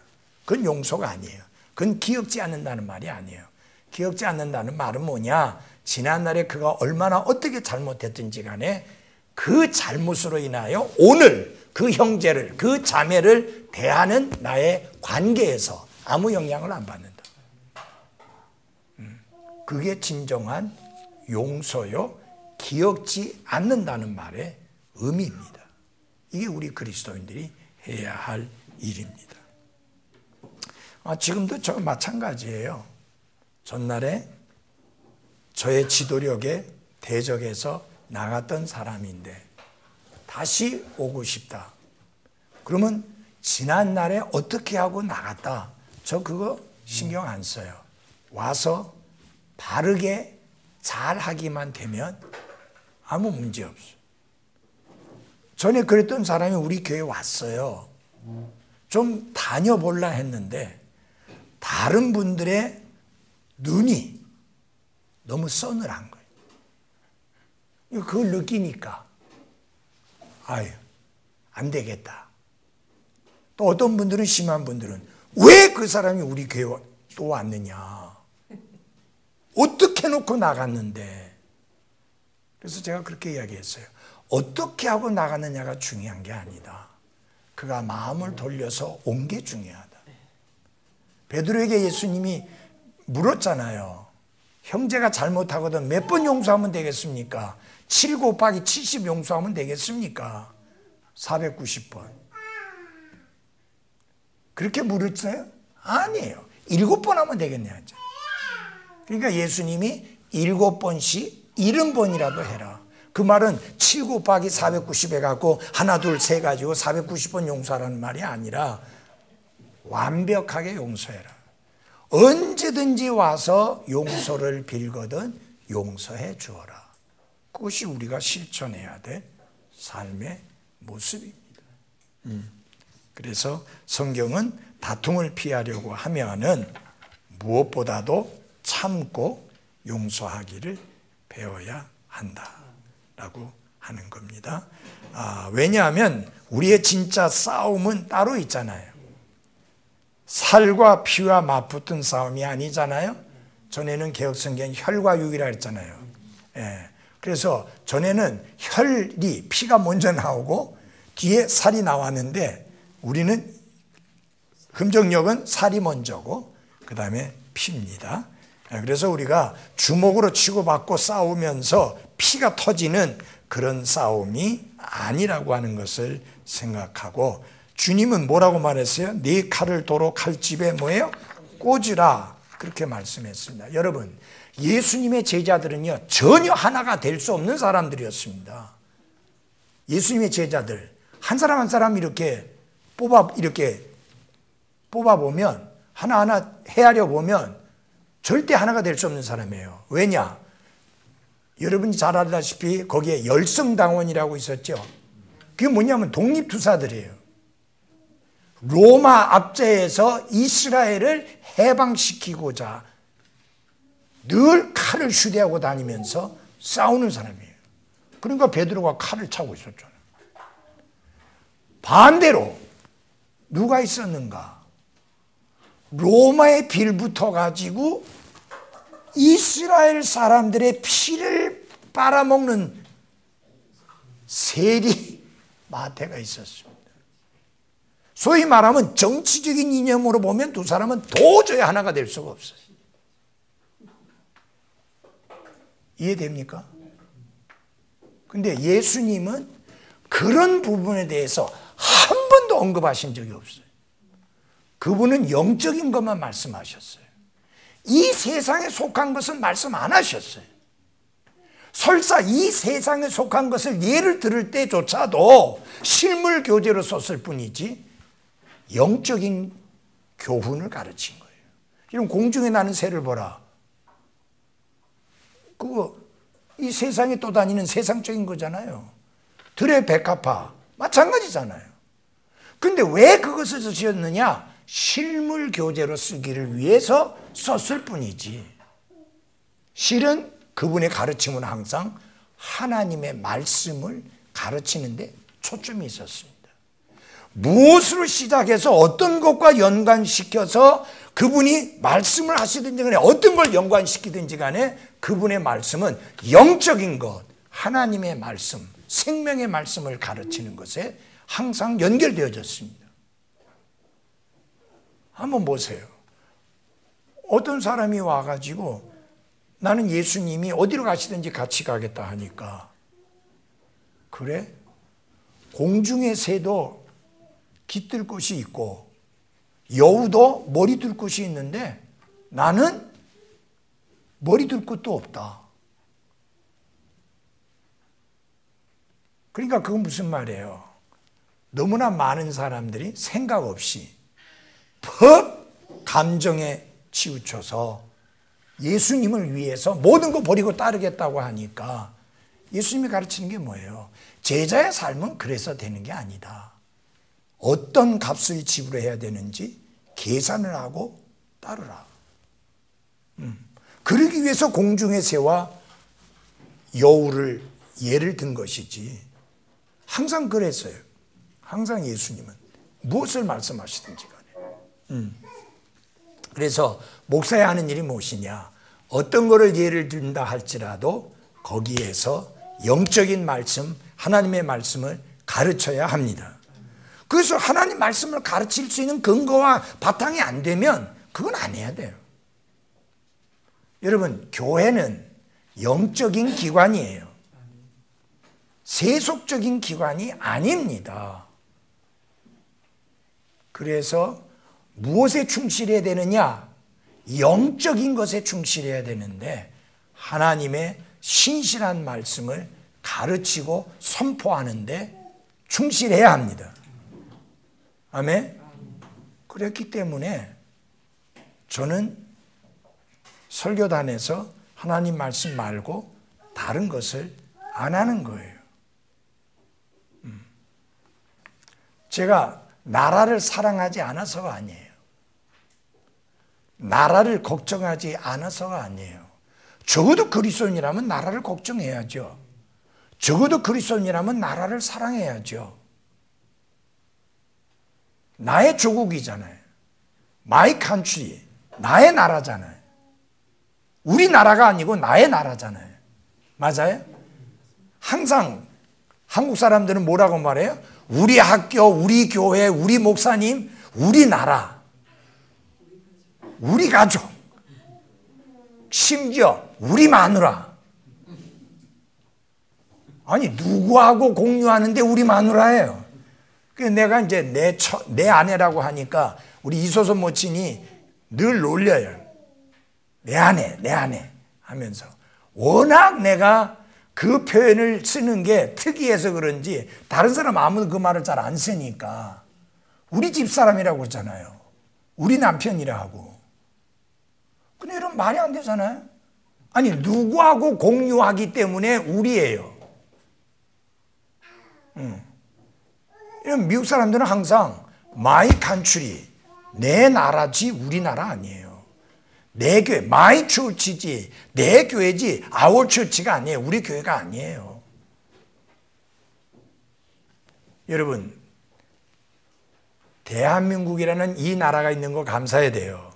그건 용서가 아니에요. 그건 기억지 않는다는 말이 아니에요. 기억지 않는다는 말은 뭐냐? 지난날에 그가 얼마나 어떻게 잘못했든지 간에 그 잘못으로 인하여 오늘 그 형제를, 그 자매를 대하는 나의 관계에서 아무 영향을 안 받는다. 그게 진정한 용서요, 기억지 않는다는 말의 의미입니다. 이게 우리 그리스도인들이 해야 할 일입니다. 지금도 저 마찬가지예요. 전날에 저의 지도력에 대적해서 나갔던 사람인데 다시 오고 싶다. 그러면 지난날에 어떻게 하고 나갔다. 저 그거 신경 안 써요. 와서 바르게 잘 하기만 되면 아무 문제 없어요. 전에 그랬던 사람이 우리 교회에 왔어요. 좀 다녀볼라 했는데 다른 분들의 눈이 너무 서늘한 거예요. 그걸 느끼니까 아유 안 되겠다. 또 어떤 분들은, 심한 분들은 왜 그 사람이 우리 교회에 또 왔느냐. 어떻게 놓고 나갔는데. 그래서 제가 그렇게 이야기했어요. 어떻게 하고 나갔느냐가 중요한 게 아니다. 그가 마음을 돌려서 온 게 중요하다. 베드로에게 예수님이 물었잖아요. 형제가 잘못하거든 몇 번 용서하면 되겠습니까? 7 곱하기 70 용서하면 되겠습니까? 490번. 그렇게 물었어요? 아니에요. 7번 하면 되겠냐. 그러니까 예수님이 7번씩 70번이라도 해라. 그 말은 7 곱하기 490 해갖고 하나 둘 세 가지고 490번 용서하라는 말이 아니라 완벽하게 용서해라. 언제든지 와서 용서를 빌거든 용서해 주어라. 그것이 우리가 실천해야 될 삶의 모습입니다. 그래서 성경은 다툼을 피하려고 하면은 무엇보다도 참고 용서하기를 배워야 한다라고 하는 겁니다. 왜냐하면 우리의 진짜 싸움은 따로 있잖아요. 살과 피와 맞붙은 싸움이 아니잖아요. 전에는 개혁성경 혈과 육이라 했잖아요. 그래서 전에는 혈이 피가 먼저 나오고 뒤에 살이 나왔는데 우리는 금정역은 살이 먼저고 그 다음에 피입니다. 그래서 우리가 주먹으로 치고받고 싸우면서 피가 터지는 그런 싸움이 아니라고 하는 것을 생각하고, 주님은 뭐라고 말했어요? 네 칼을 도로 칼집에 뭐예요? 꽂으라. 그렇게 말씀했습니다. 여러분, 예수님의 제자들은요 전혀 하나가 될 수 없는 사람들이었습니다. 예수님의 제자들 한 사람 한 사람 이렇게 뽑아보면 하나하나 헤아려 보면 절대 하나가 될 수 없는 사람이에요. 왜냐? 여러분이 잘 알다시피 거기에 열성당원이라고 있었죠. 그게 뭐냐면 독립투사들이에요. 로마 압제에서 이스라엘을 해방시키고자 늘 칼을 휴대하고 다니면서 싸우는 사람이에요. 그러니까 베드로가 칼을 차고 있었잖아요. 반대로 누가 있었는가? 로마에 빌붙어 가지고 이스라엘 사람들의 피를 빨아먹는 세리 마태가 있었습니다. 소위 말하면 정치적인 이념으로 보면 두 사람은 도저히 하나가 될 수가 없어요. 이해됩니까? 근데 예수님은 그런 부분에 대해서 한 번도 언급하신 적이 없어요. 그분은 영적인 것만 말씀하셨어요. 이 세상에 속한 것은 말씀 안 하셨어요. 설사 이 세상에 속한 것을 예를 들을 때조차도 실물 교재로 썼을 뿐이지 영적인 교훈을 가르친 거예요. 이런 공중에 나는 새를 보라. 그거 이 세상에 떠다니는 세상적인 거잖아요. 들의 백합화 마찬가지잖아요. 근데 왜 그것을 쓰셨느냐? 실물 교재로 쓰기를 위해서 썼을 뿐이지. 실은 그분의 가르침은 항상 하나님의 말씀을 가르치는데 초점이 있었습니다. 무엇으로 시작해서 어떤 것과 연관시켜서 그분이 말씀을 하시든지 간에 어떤 걸 연관시키든지 간에 그분의 말씀은 영적인 것, 하나님의 말씀, 생명의 말씀을 가르치는 것에 항상 연결되어졌습니다. 한번 보세요. 어떤 사람이 와가지고 나는 예수님이 어디로 가시든지 같이 가겠다 하니까 그래? 공중의 새도 깃들 곳이 있고 여우도 머리 둘 곳이 있는데 나는 머리 둘 곳도 없다. 그러니까 그건 무슨 말이에요? 너무나 많은 사람들이 생각 없이 퍽 감정에 치우쳐서 예수님을 위해서 모든 거 버리고 따르겠다고 하니까 예수님이 가르치는 게 뭐예요? 제자의 삶은 그래서 되는 게 아니다. 어떤 값을 지불해야 되는지 계산을 하고 따르라. 그러기 위해서 공중의 새와 여우를 예를 든 것이지 항상 그랬어요. 항상 예수님은 무엇을 말씀하시든지 간에. 그래서 목사야 하는 일이 무엇이냐? 어떤 것을 예를 든다 할지라도 거기에서 영적인 말씀, 하나님의 말씀을 가르쳐야 합니다. 그래서 하나님 말씀을 가르칠 수 있는 근거와 바탕이 안 되면 그건 안 해야 돼요. 여러분, 교회는 영적인 기관이에요. 세속적인 기관이 아닙니다. 그래서 무엇에 충실해야 되느냐? 영적인 것에 충실해야 되는데 하나님의 신실한 말씀을 가르치고 선포하는데 충실해야 합니다. 아멘? 그랬기 때문에 저는 설교단에서 하나님 말씀 말고 다른 것을 안 하는 거예요. 제가 나라를 사랑하지 않아서가 아니에요. 나라를 걱정하지 않아서가 아니에요. 적어도 그리스도인이라면 나라를 걱정해야죠. 적어도 그리스도인이라면 나라를 사랑해야죠. 나의 조국이잖아요. My country, 나의 나라잖아요. 우리 나라가 아니고 나의 나라잖아요. 맞아요? 항상 한국 사람들은 뭐라고 말해요? 우리 학교, 우리 교회, 우리 목사님, 우리 나라, 우리 가족, 심지어 우리 마누라. 아니 누구하고 공유하는데 우리 마누라예요. 그래서 내가 이제 내 아내라고 하니까 우리 이소선 모친이 늘 놀려요. 내 아내 하면서 워낙 내가 그 표현을 쓰는 게 특이해서 그런지 다른 사람 아무도 그 말을 잘 안 쓰니까 우리 집사람이라고 그러잖아요. 우리 남편이라 하고. 근데 이런 말이 안 되잖아요. 아니 누구하고 공유하기 때문에 우리예요. 이런 미국 사람들은 항상 my country, 내 나라지 우리 나라 아니에요. 내 교회, my church지, 내 교회지 our church가 아니에요. 우리 교회가 아니에요. 여러분, 대한민국이라는 이 나라가 있는 거 감사해야 돼요.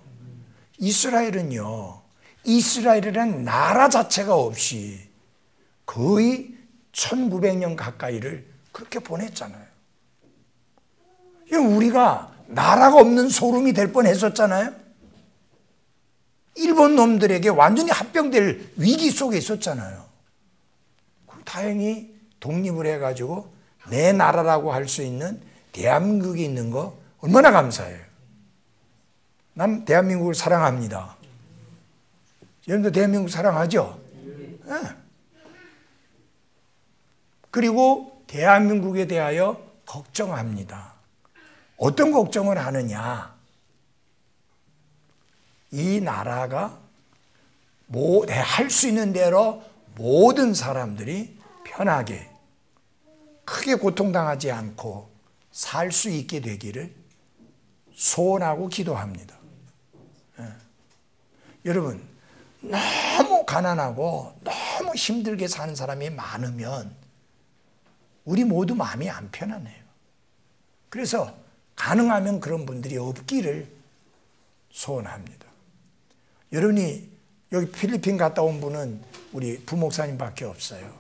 이스라엘은요, 이스라엘이라는 나라 자체가 없이 거의 1900년 가까이를 그렇게 보냈잖아요. 우리가 나라가 없는 소름이 될 뻔했었잖아요. 일본 놈들에게 완전히 합병될 위기 속에 있었잖아요. 다행히 독립을 해가지고 내 나라라고 할 수 있는 대한민국이 있는 거 얼마나 감사해요. 난 대한민국을 사랑합니다. 여러분도 대한민국 사랑하죠? 네. 그리고 대한민국에 대하여 걱정합니다. 어떤 걱정을 하느냐? 이 나라가 할 수 있는 대로 모든 사람들이 편하게 크게 고통당하지 않고 살 수 있게 되기를 소원하고 기도합니다. 여러분, 너무 가난하고 너무 힘들게 사는 사람이 많으면 우리 모두 마음이 안 편하네요. 그래서 가능하면 그런 분들이 없기를 소원합니다. 여러분이 여기 필리핀 갔다 온 분은 우리 부목사님밖에 없어요.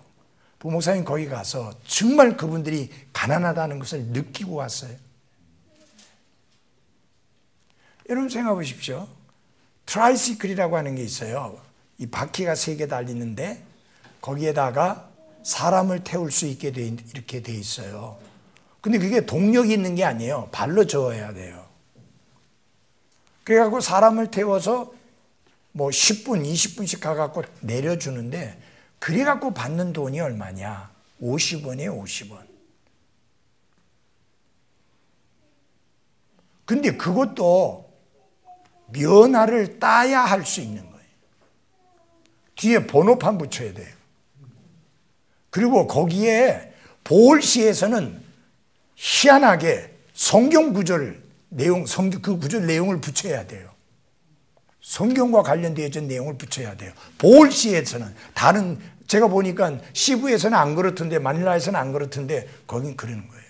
부목사님 거기 가서 정말 그분들이 가난하다는 것을 느끼고 왔어요. 여러분 생각해 보십시오. 트라이시클이라고 하는 게 있어요. 이 바퀴가 3개 달리는데 거기에다가 사람을 태울 수 있게 이렇게 돼 있어요. 근데 그게 동력이 있는 게 아니에요. 발로 저어야 돼요. 그래갖고 사람을 태워서 뭐 10분, 20분씩 가갖고 내려주는데 그래갖고 받는 돈이 얼마냐? 50원이에요, 50원. 근데 그것도 면허를 따야 할 수 있는 거예요. 뒤에 번호판 붙여야 돼요. 그리고 거기에 보홀시에서는 희한하게 성경 구절 내용, 그 구절 내용을 붙여야 돼요. 성경과 관련되어진 내용을 붙여야 돼요. 보홀시에서는 다른 제가 보니까 시부에서는 안 그렇던데 마닐라에서는 안 그렇던데 거긴 그러는 거예요.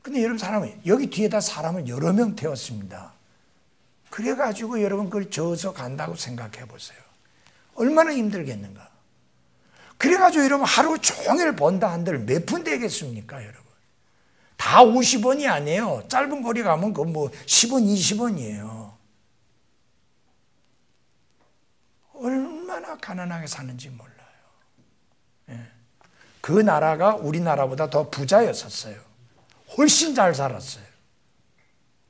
근데 여러분 사람이 여기 뒤에다 사람을 여러 명 태웠습니다. 그래가지고 여러분 그걸 저어서 간다고 생각해 보세요. 얼마나 힘들겠는가. 그래가지고 여러분 하루 종일 번다 한들 몇 푼 되겠습니까 여러분. 다 50원이 아니에요. 짧은 거리 가면 그 뭐 10원 20원이에요. 얼마나 가난하게 사는지 몰라요. 그 나라가 우리나라보다 더 부자였었어요. 훨씬 잘 살았어요.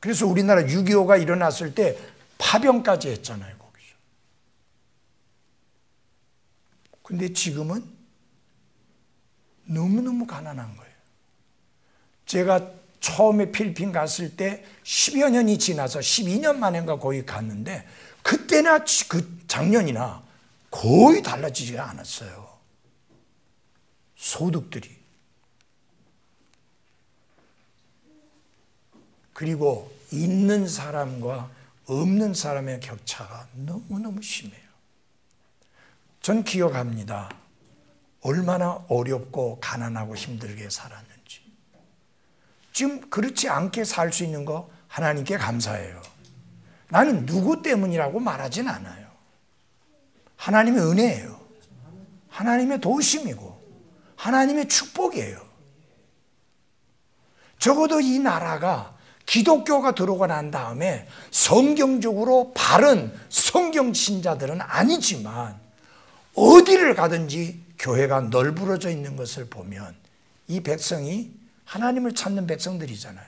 그래서 우리나라 6.25가 일어났을 때 파병까지 했잖아요, 거기서. 근데 지금은 너무너무 가난한 거예요. 제가 처음에 필리핀 갔을 때 10여 년이 지나서 12년 만인가 거기 갔는데 그때나 그 작년이나 거의 달라지지가 않았어요. 소득들이. 그리고 있는 사람과 없는 사람의 격차가 너무너무 심해요. 전 기억합니다. 얼마나 어렵고 가난하고 힘들게 살았는지. 지금 그렇지 않게 살 수 있는 거 하나님께 감사해요. 나는 누구 때문이라고 말하진 않아요. 하나님의 은혜예요. 하나님의 도우심이고 하나님의 축복이에요. 적어도 이 나라가 기독교가 들어오고 난 다음에 성경적으로 바른 성경 신자들은 아니지만 어디를 가든지 교회가 널브러져 있는 것을 보면 이 백성이 하나님을 찾는 백성들이잖아요.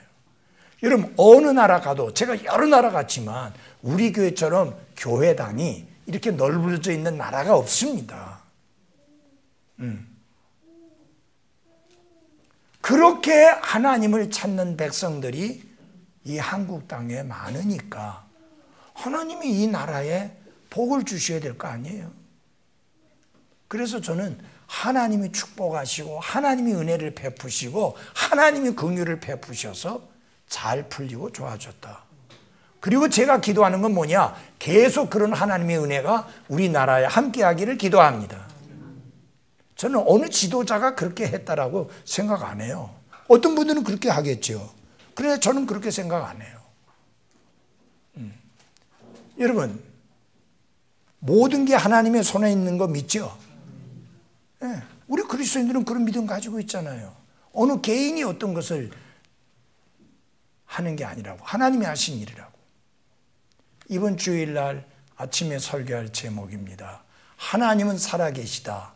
여러분 어느 나라 가도 제가 여러 나라 갔지만 우리 교회처럼 교회당이 이렇게 널브러져 있는 나라가 없습니다. 그렇게 하나님을 찾는 백성들이 이 한국 땅에 많으니까 하나님이 이 나라에 복을 주셔야 될 거 아니에요. 그래서 저는 하나님이 축복하시고 하나님이 은혜를 베푸시고 하나님이 긍휼을 베푸셔서 잘 풀리고 좋아졌다. 그리고 제가 기도하는 건 뭐냐? 계속 그런 하나님의 은혜가 우리나라에 함께하기를 기도합니다. 저는 어느 지도자가 그렇게 했다라고 생각 안 해요. 어떤 분들은 그렇게 하겠죠. 그래서 저는 그렇게 생각 안 해요. 여러분 모든 게 하나님의 손에 있는 거 믿죠? 네, 우리 그리스도인들은 그런 믿음 가지고 있잖아요. 어느 개인이 어떤 것을 하는 게 아니라고 하나님이 하신 일이라고. 이번 주일날 아침에 설교할 제목입니다. 하나님은 살아계시다.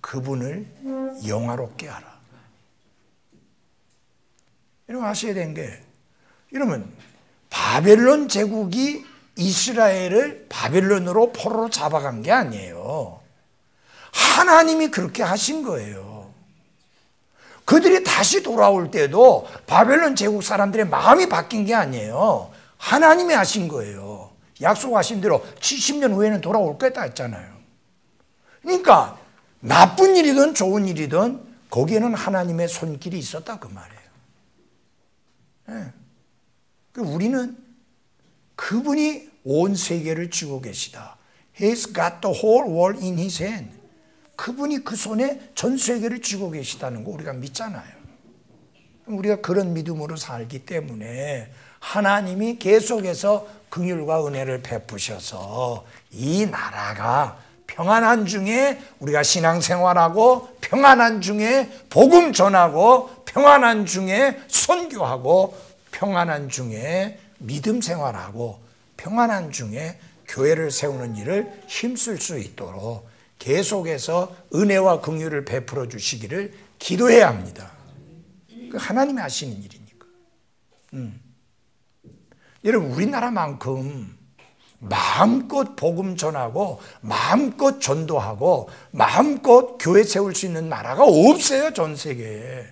그분을 영화롭게 하라. 여러분 아셔야 되는 게 여러분 바벨론 제국이 이스라엘을 바벨론으로 포로로 잡아간 게 아니에요. 하나님이 그렇게 하신 거예요. 그들이 다시 돌아올 때도 바벨론 제국 사람들의 마음이 바뀐 게 아니에요. 하나님이 하신 거예요. 약속하신 대로 70년 후에는 돌아올 거다 했잖아요. 그러니까 나쁜 일이든 좋은 일이든 거기에는 하나님의 손길이 있었다 그 말이에요. 네. 우리는 그분이 온 세계를 쥐고 계시다. He's got the whole world in his hand. 그분이 그 손에 전 세계를 쥐고 계시다는 거 우리가 믿잖아요. 우리가 그런 믿음으로 살기 때문에 하나님이 계속해서 긍휼과 은혜를 베푸셔서 이 나라가 평안한 중에 우리가 신앙생활하고 평안한 중에 복음 전하고 평안한 중에 선교하고 평안한 중에 믿음 생활하고 평안한 중에 교회를 세우는 일을 힘쓸 수 있도록 계속해서 은혜와 긍휼을 베풀어 주시기를 기도해야 합니다. 그 하나님이 하시는 일이니까. 여러분 우리나라만큼 마음껏 복음 전하고 마음껏 전도하고 마음껏 교회 세울 수 있는 나라가 없어요. 전 세계에.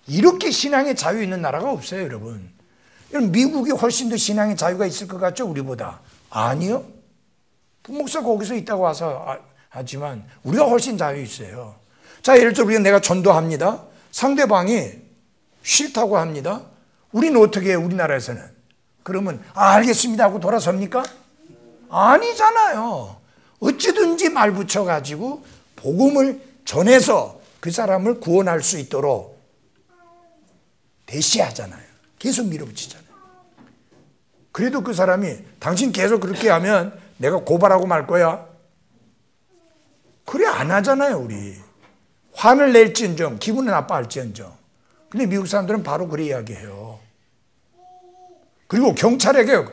이렇게 신앙의 자유 있는 나라가 없어요. 여러분 미국이 훨씬 더 신앙의 자유가 있을 것 같죠? 우리보다. 아니요. 목사 거기서 있다고 와서 하지만 우리가 훨씬 자유 있어요. 자, 예를 들어 내가 전도합니다. 상대방이 싫다고 합니다. 우리는 어떻게 해요? 우리나라에서는. 그러면 알겠습니다 하고 돌아섭니까? 아니잖아요. 어찌든지 말 붙여가지고 복음을 전해서 그 사람을 구원할 수 있도록 대시하잖아요. 계속 밀어붙이잖아요. 그래도 그 사람이 당신 계속 그렇게 하면 내가 고발하고 말 거야. 그래 안 하잖아요. 우리 화를 낼지언정 기분은 나빠할지언정. 근데 미국 사람들은 바로 그래 이야기해요. 그리고 경찰에게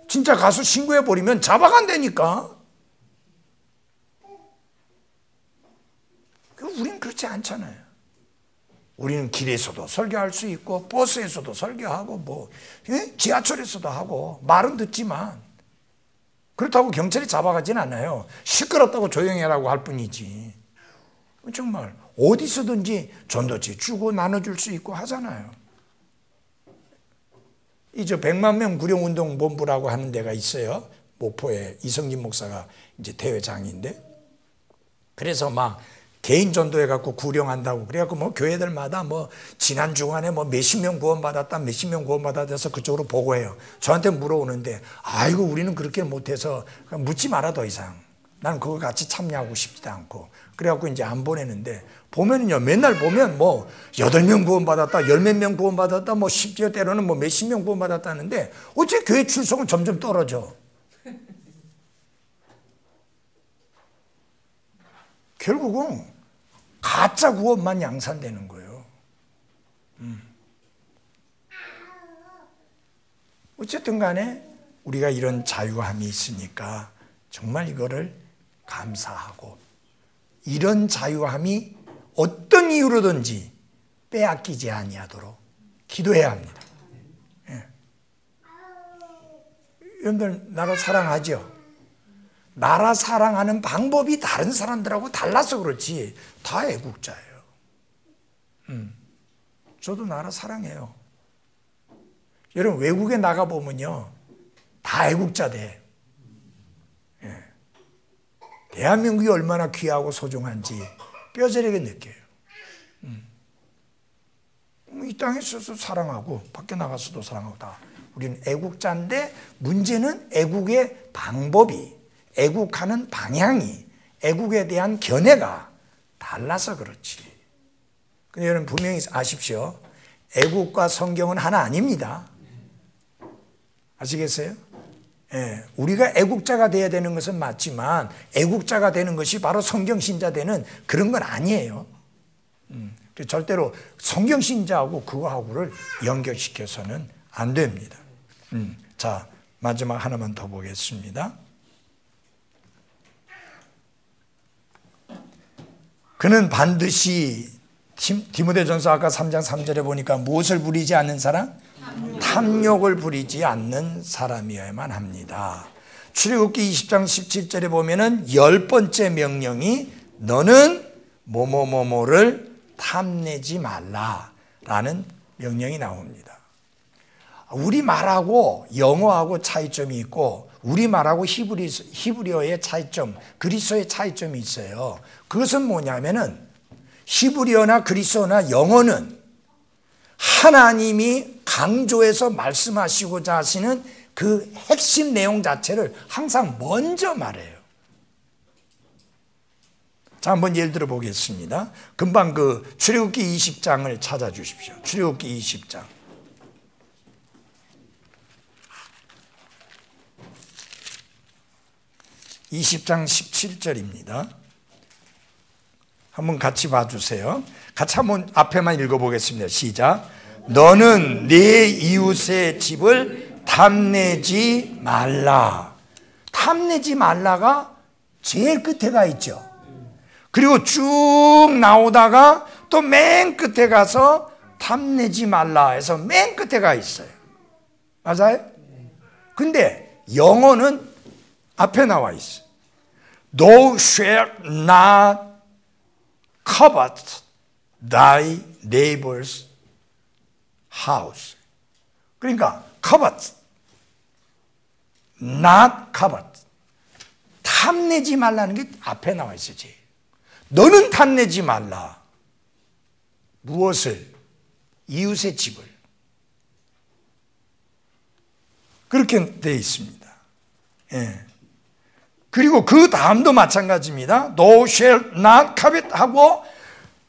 진짜 가서 신고해버리면 잡아간다니까. 우리는 그렇지 않잖아요. 우리는 길에서도 설교할 수 있고 버스에서도 설교하고 뭐 지하철에서도 하고 말은 듣지만 그렇다고 경찰이 잡아가진 않아요. 시끄럽다고 조용히 하라고 할 뿐이지. 정말 어디서든지 전도지 주고 나눠줄 수 있고 하잖아요. 이제 100만 명 구령운동본부라고 하는 데가 있어요. 목포에 이성진 목사가 이제 대회장인데, 그래서 막 개인 전도해갖고 구령한다고 그래갖고 뭐 교회들마다 뭐 지난 주간에 뭐 몇십 명 구원받았다 몇십 명 구원받았다 해서 그쪽으로 보고해요. 저한테 물어오는데 아이고 우리는 그렇게 못해서 묻지 마라 더 이상. 나는 그거 같이 참여하고 싶지도 않고. 그래갖고 이제 안 보내는데 보면은요 맨날 보면 뭐 8명 구원받았다 10몇 명 구원받았다 뭐 심지어 때로는 뭐 몇십 명 구원받았다는데 어째 교회 출석은 점점 떨어져. 결국은 가짜 구원만 양산되는 거예요. 어쨌든 간에 우리가 이런 자유함이 있으니까 정말 이거를 감사하고 이런 자유함이 어떤 이유로든지 빼앗기지 아니하도록 기도해야 합니다. 예. 여러분들 나라 사랑하죠? 나라 사랑하는 방법이 다른 사람들하고 달라서 그렇지 다 애국자예요. 저도 나라 사랑해요. 여러분 외국에 나가보면요 다 애국자 돼. 예. 대한민국이 얼마나 귀하고 소중한지 뼈저리게 느껴요. 이 땅에 있어서 사랑하고 밖에 나가서도 사랑하고 다 우리는 애국자인데 문제는 애국의 방법이 애국하는 방향이 애국에 대한 견해가 달라서 그렇지. 근데 여러분 분명히 아십시오. 애국과 성경은 하나 아닙니다. 아시겠어요? 예, 우리가 애국자가 되어야 되는 것은 맞지만 애국자가 되는 것이 바로 성경신자 되는 그런 건 아니에요. 절대로 성경신자하고 그거하고를 연결시켜서는 안 됩니다. 자, 마지막 하나만 더 보겠습니다. 그는 반드시 디모데전서 아까 3장 3절에 보니까 무엇을 부리지 않는 사람? 탐욕을 부리지 않는 사람이어야만 합니다. 출애굽기 20장 17절에 보면은 10번째 명령이 너는 뭐뭐뭐뭐를 탐내지 말라라는 명령이 나옵니다. 우리말하고 영어하고 차이점이 있고 우리말하고 히브리어의 차이점, 그리스어의 차이점이 있어요. 그것은 뭐냐면은 히브리어나 그리스어나 영어는 하나님이 강조해서 말씀하시고자 하시는 그 핵심 내용 자체를 항상 먼저 말해요. 자, 한번 예를 들어 보겠습니다. 금방 그 출애굽기 20장을 찾아주십시오. 출애굽기 20장. 20장 17절입니다. 한번 같이 봐주세요. 같이 한번 앞에만 읽어보겠습니다. 시작. 너는 네 이웃의 집을 탐내지 말라. 탐내지 말라가 제일 끝에 가 있죠. 그리고 쭉 나오다가 또 맨 끝에 가서 탐내지 말라 해서 맨 끝에 가 있어요. 맞아요? 근데 영어는 앞에 나와 있어요. Thou shalt not covet thy neighbor's house. 그러니까 covet, not covet. 탐내지 말라는 게 앞에 나와 있어지. 너는 탐내지 말라. 무엇을? 이웃의 집을. 그렇게 되어 있습니다. 예. 그리고 그 다음도 마찬가지입니다. Thou shalt not covet 하고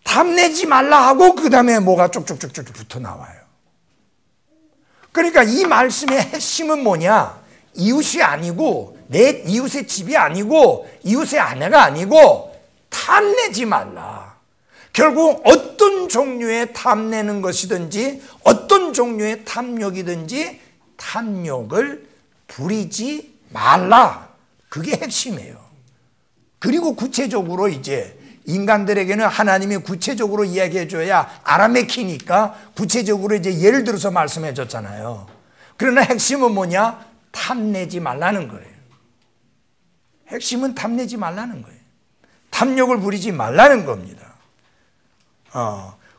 탐내지 말라 하고 그 다음에 뭐가 쭉쭉쭉쭉 붙어 나와요. 그러니까 이 말씀의 핵심은 뭐냐? 이웃이 아니고 내 이웃의 집이 아니고 이웃의 아내가 아니고 탐내지 말라. 결국 어떤 종류의 탐내는 것이든지 어떤 종류의 탐욕이든지 탐욕을 부리지 말라. 그게 핵심이에요. 그리고 구체적으로 이제 인간들에게는 하나님이 구체적으로 이야기해 줘야 알아맥히니까 구체적으로 이제 예를 들어서 말씀해 줬잖아요. 그러나 핵심은 뭐냐? 탐내지 말라는 거예요. 핵심은 탐내지 말라는 거예요. 탐욕을 부리지 말라는 겁니다.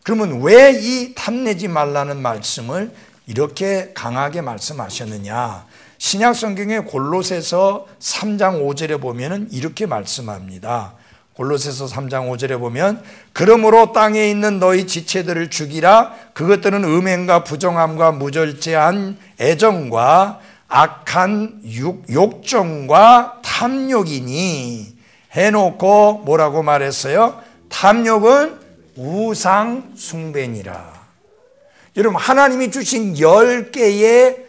그러면 왜 이 탐내지 말라는 말씀을 이렇게 강하게 말씀하셨느냐? 신약 성경의 골로새서 3장 5절에 보면은 이렇게 말씀합니다. 골로새서 3장 5절에 보면 그러므로 땅에 있는 너희 지체들을 죽이라. 그것들은 음행과 부정함과 무절제한 애정과 악한 욕정과 탐욕이니 해놓고 뭐라고 말했어요? 탐욕은 우상 숭배니라. 여러분, 하나님이 주신 10개의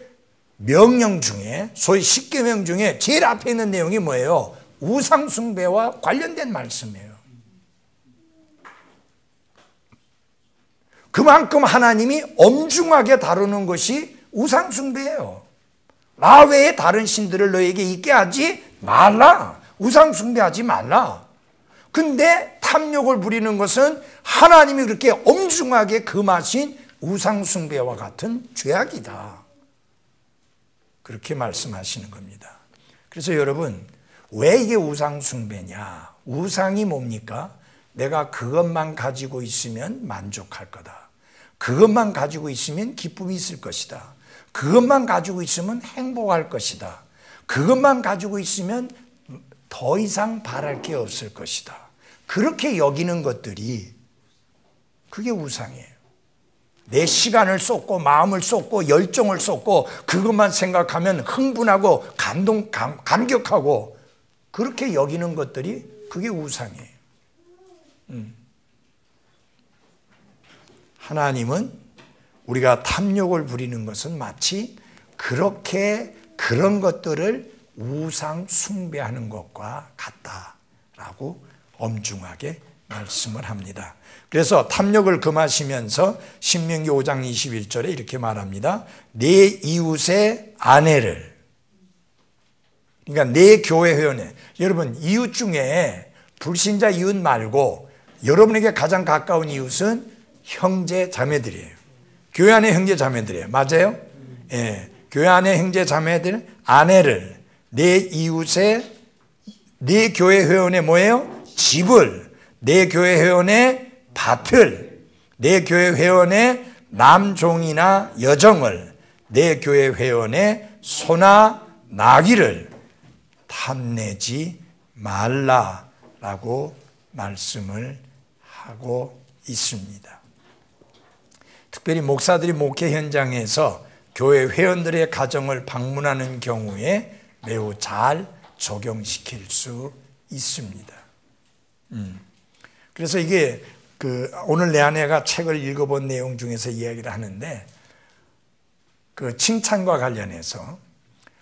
명령 중에, 소위 10계명 중에 제일 앞에 있는 내용이 뭐예요? 우상 숭배와 관련된 말씀이에요. 그만큼 하나님이 엄중하게 다루는 것이 우상 숭배예요. 나 외에 다른 신들을 너에게 있게 하지 말라. 우상 숭배하지 말라. 근데 탐욕을 부리는 것은 하나님이 그렇게 엄중하게 금하신 우상 숭배와 같은 죄악이다. 그렇게 말씀하시는 겁니다. 그래서 여러분, 왜 이게 우상 숭배냐? 우상이 뭡니까? 내가 그것만 가지고 있으면 만족할 거다. 그것만 가지고 있으면 기쁨이 있을 것이다. 그것만 가지고 있으면 행복할 것이다. 그것만 가지고 있으면 더 이상 바랄 게 없을 것이다. 그렇게 여기는 것들이 그게 우상이에요. 내 시간을 쏟고 마음을 쏟고 열정을 쏟고 그것만 생각하면 흥분하고 감격하고 그렇게 여기는 것들이 그게 우상이에요. 하나님은 우리가 탐욕을 부리는 것은 마치 그렇게 그런 것들을 우상 숭배하는 것과 같다라고 엄중하게 말씀을 합니다. 그래서 탐욕을 금하시면서 신명기 5장 21절에 이렇게 말합니다. 내 이웃의 아내를, 그러니까 내 교회 회원에, 여러분 이웃 중에 불신자 이웃 말고 여러분에게 가장 가까운 이웃은 형제 자매들이에요. 교회 안에 형제 자매들이에요. 맞아요? 예, 교회 안에 형제 자매들 아내를 내 이웃의 내 교회 회원의 뭐예요? 집을 내 교회 회원의 밭을, 내 교회 회원의 남종이나 여종을, 내 교회 회원의 소나 나귀를 탐내지 말라라고 말씀을 하고 있습니다. 특별히 목사들이 목회 현장에서 교회 회원들의 가정을 방문하는 경우에 매우 잘 적용시킬 수 있습니다. 그래서 이게 오늘 내 아내가 책을 읽어본 내용 중에서 이야기를 하는데, 그 칭찬과 관련해서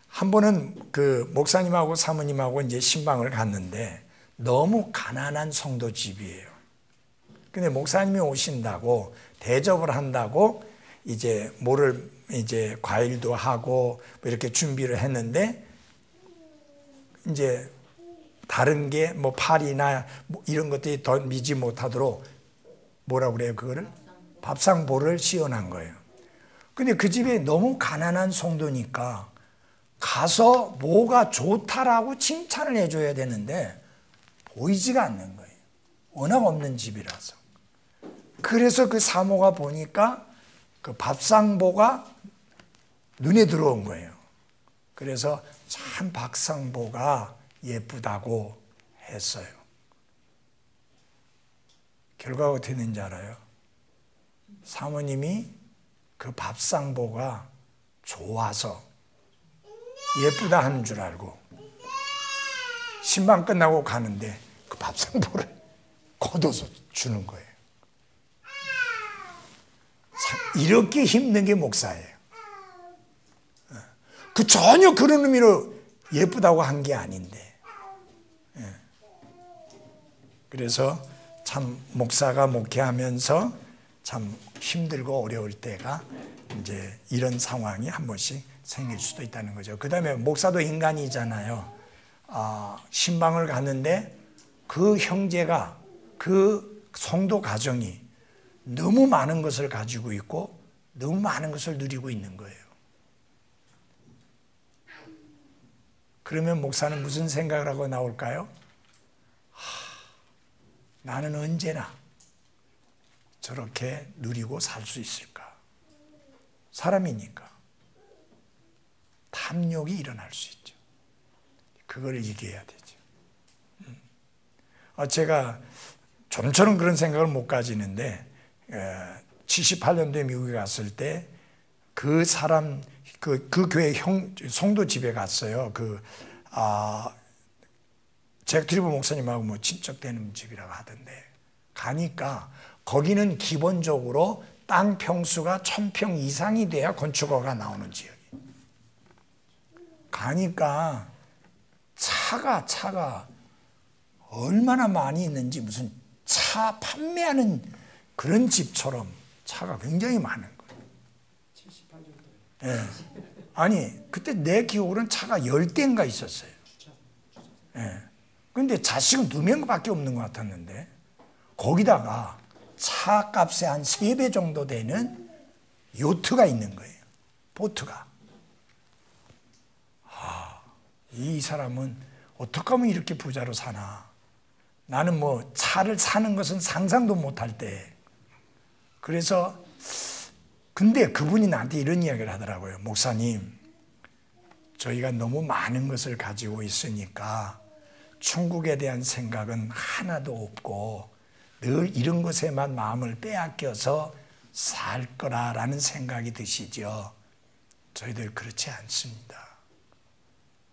한 번은 그 목사님하고 사모님하고 이제 신방을 갔는데 너무 가난한 성도 집이에요. 근데 목사님이 오신다고 대접을 한다고 이제 뭐를 이제 과일도 하고 뭐 이렇게 준비를 했는데, 이제 다른 게 뭐 파리나 뭐 이런 것들이 더 미지 못하도록 뭐라 그래요? 그거를 밥상보를 씌워놓은 거예요. 근데 그 집에 너무 가난한 성도니까 가서 뭐가 좋다라고 칭찬을 해줘야 되는데 보이지가 않는 거예요. 워낙 없는 집이라서. 그래서 그 사모가 보니까 그 밥상보가 눈에 들어온 거예요. 그래서 참 밥상보가 예쁘다고 했어요. 결과가 어떻게 됐는지 알아요? 사모님이 그 밥상보가 좋아서 예쁘다 하는 줄 알고 신방 끝나고 가는데 그 밥상보를 걷어서 주는 거예요. 참 이렇게 힘든 게 목사예요. 그 전혀 그런 의미로 예쁘다고 한 게 아닌데. 그래서 참 목사가 목회하면서 참 힘들고 어려울 때가 이제 이런 상황이 한 번씩 생길 수도 있다는 거죠. 그 다음에 목사도 인간이잖아요. 신방을 갔는데 그 형제가, 그 성도 가정이 너무 많은 것을 가지고 있고 너무 많은 것을 누리고 있는 거예요. 그러면 목사는 무슨 생각을 하고 나올까요? 나는 언제나 저렇게 누리고 살 수 있을까? 사람이니까 탐욕이 일어날 수 있죠. 그걸 이겨야 되죠. 제가 좀처럼 그런 생각을 못 가지는데 78년도에 미국에 갔을 때 그 사람 그 교회 성도 집에 갔어요. 잭 트리버 목사님하고 뭐 친척되는 집이라고 하던데, 가니까 거기는 기본적으로 땅 평수가 1000평 이상이 돼야 건축허가 나오는 지역이. 가니까 차가 얼마나 많이 있는지, 무슨 차 판매하는 그런 집처럼 차가 굉장히 많은 거예요. 78년도에. 예. 아니 그때 내 기억으로는 차가 10대인가 있었어요. 예. 근데 자식은 2명밖에 없는 것 같았는데 거기다가 차 값의 한 3배 정도 되는 요트가 있는 거예요. 보트가. 이 사람은 어떻게 하면 이렇게 부자로 사나. 나는 뭐 차를 사는 것은 상상도 못할 때. 그래서 근데 그분이 나한테 이런 이야기를 하더라고요. 목사님, 저희가 너무 많은 것을 가지고 있으니까 천국에 대한 생각은 하나도 없고 늘 이런 것에만 마음을 빼앗겨서 살 거라는 생각이 드시죠. 저희들 그렇지 않습니다.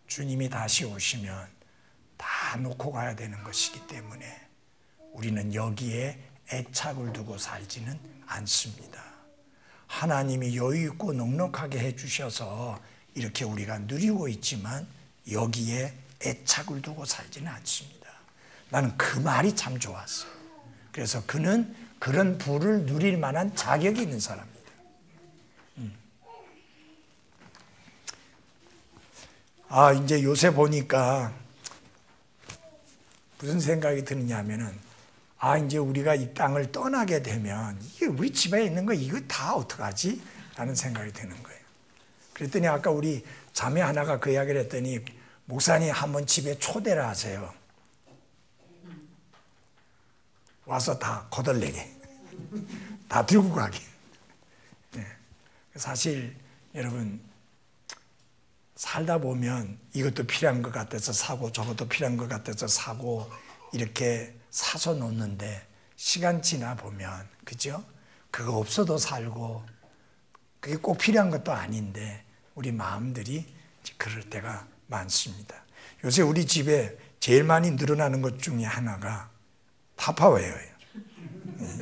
주님이 다시 오시면 다 놓고 가야 되는 것이기 때문에 우리는 여기에 애착을 두고 살지는 않습니다. 하나님이 여유 있고 넉넉하게 해주셔서 이렇게 우리가 누리고 있지만 여기에 애착을 두고 살지는 않습니다. 나는 그 말이 참 좋았어요. 그래서 그는 그런 부를 누릴 만한 자격이 있는 사람입니다. 이제 요새 보니까 무슨 생각이 드느냐 하면은, 이제 우리가 이 땅을 떠나게 되면 이게 우리 집에 있는 거 이거 다 어떡하지? 라는 생각이 드는 거예요. 그랬더니 아까 우리 자매 하나가 그 이야기를 했더니, 목사님 한번 집에 초대를 하세요. 와서 다 거덜내게, 다 들고 가게. 네. 사실 여러분 살다 보면 이것도 필요한 것 같아서 사고 저것도 필요한 것 같아서 사고 이렇게 사서 놓는데 시간 지나 보면 그죠? 그거 없어도 살고 그게 꼭 필요한 것도 아닌데 우리 마음들이 그럴 때가 많습니다. 요새 우리 집에 제일 많이 늘어나는 것 중에 하나가 타파웨어예요.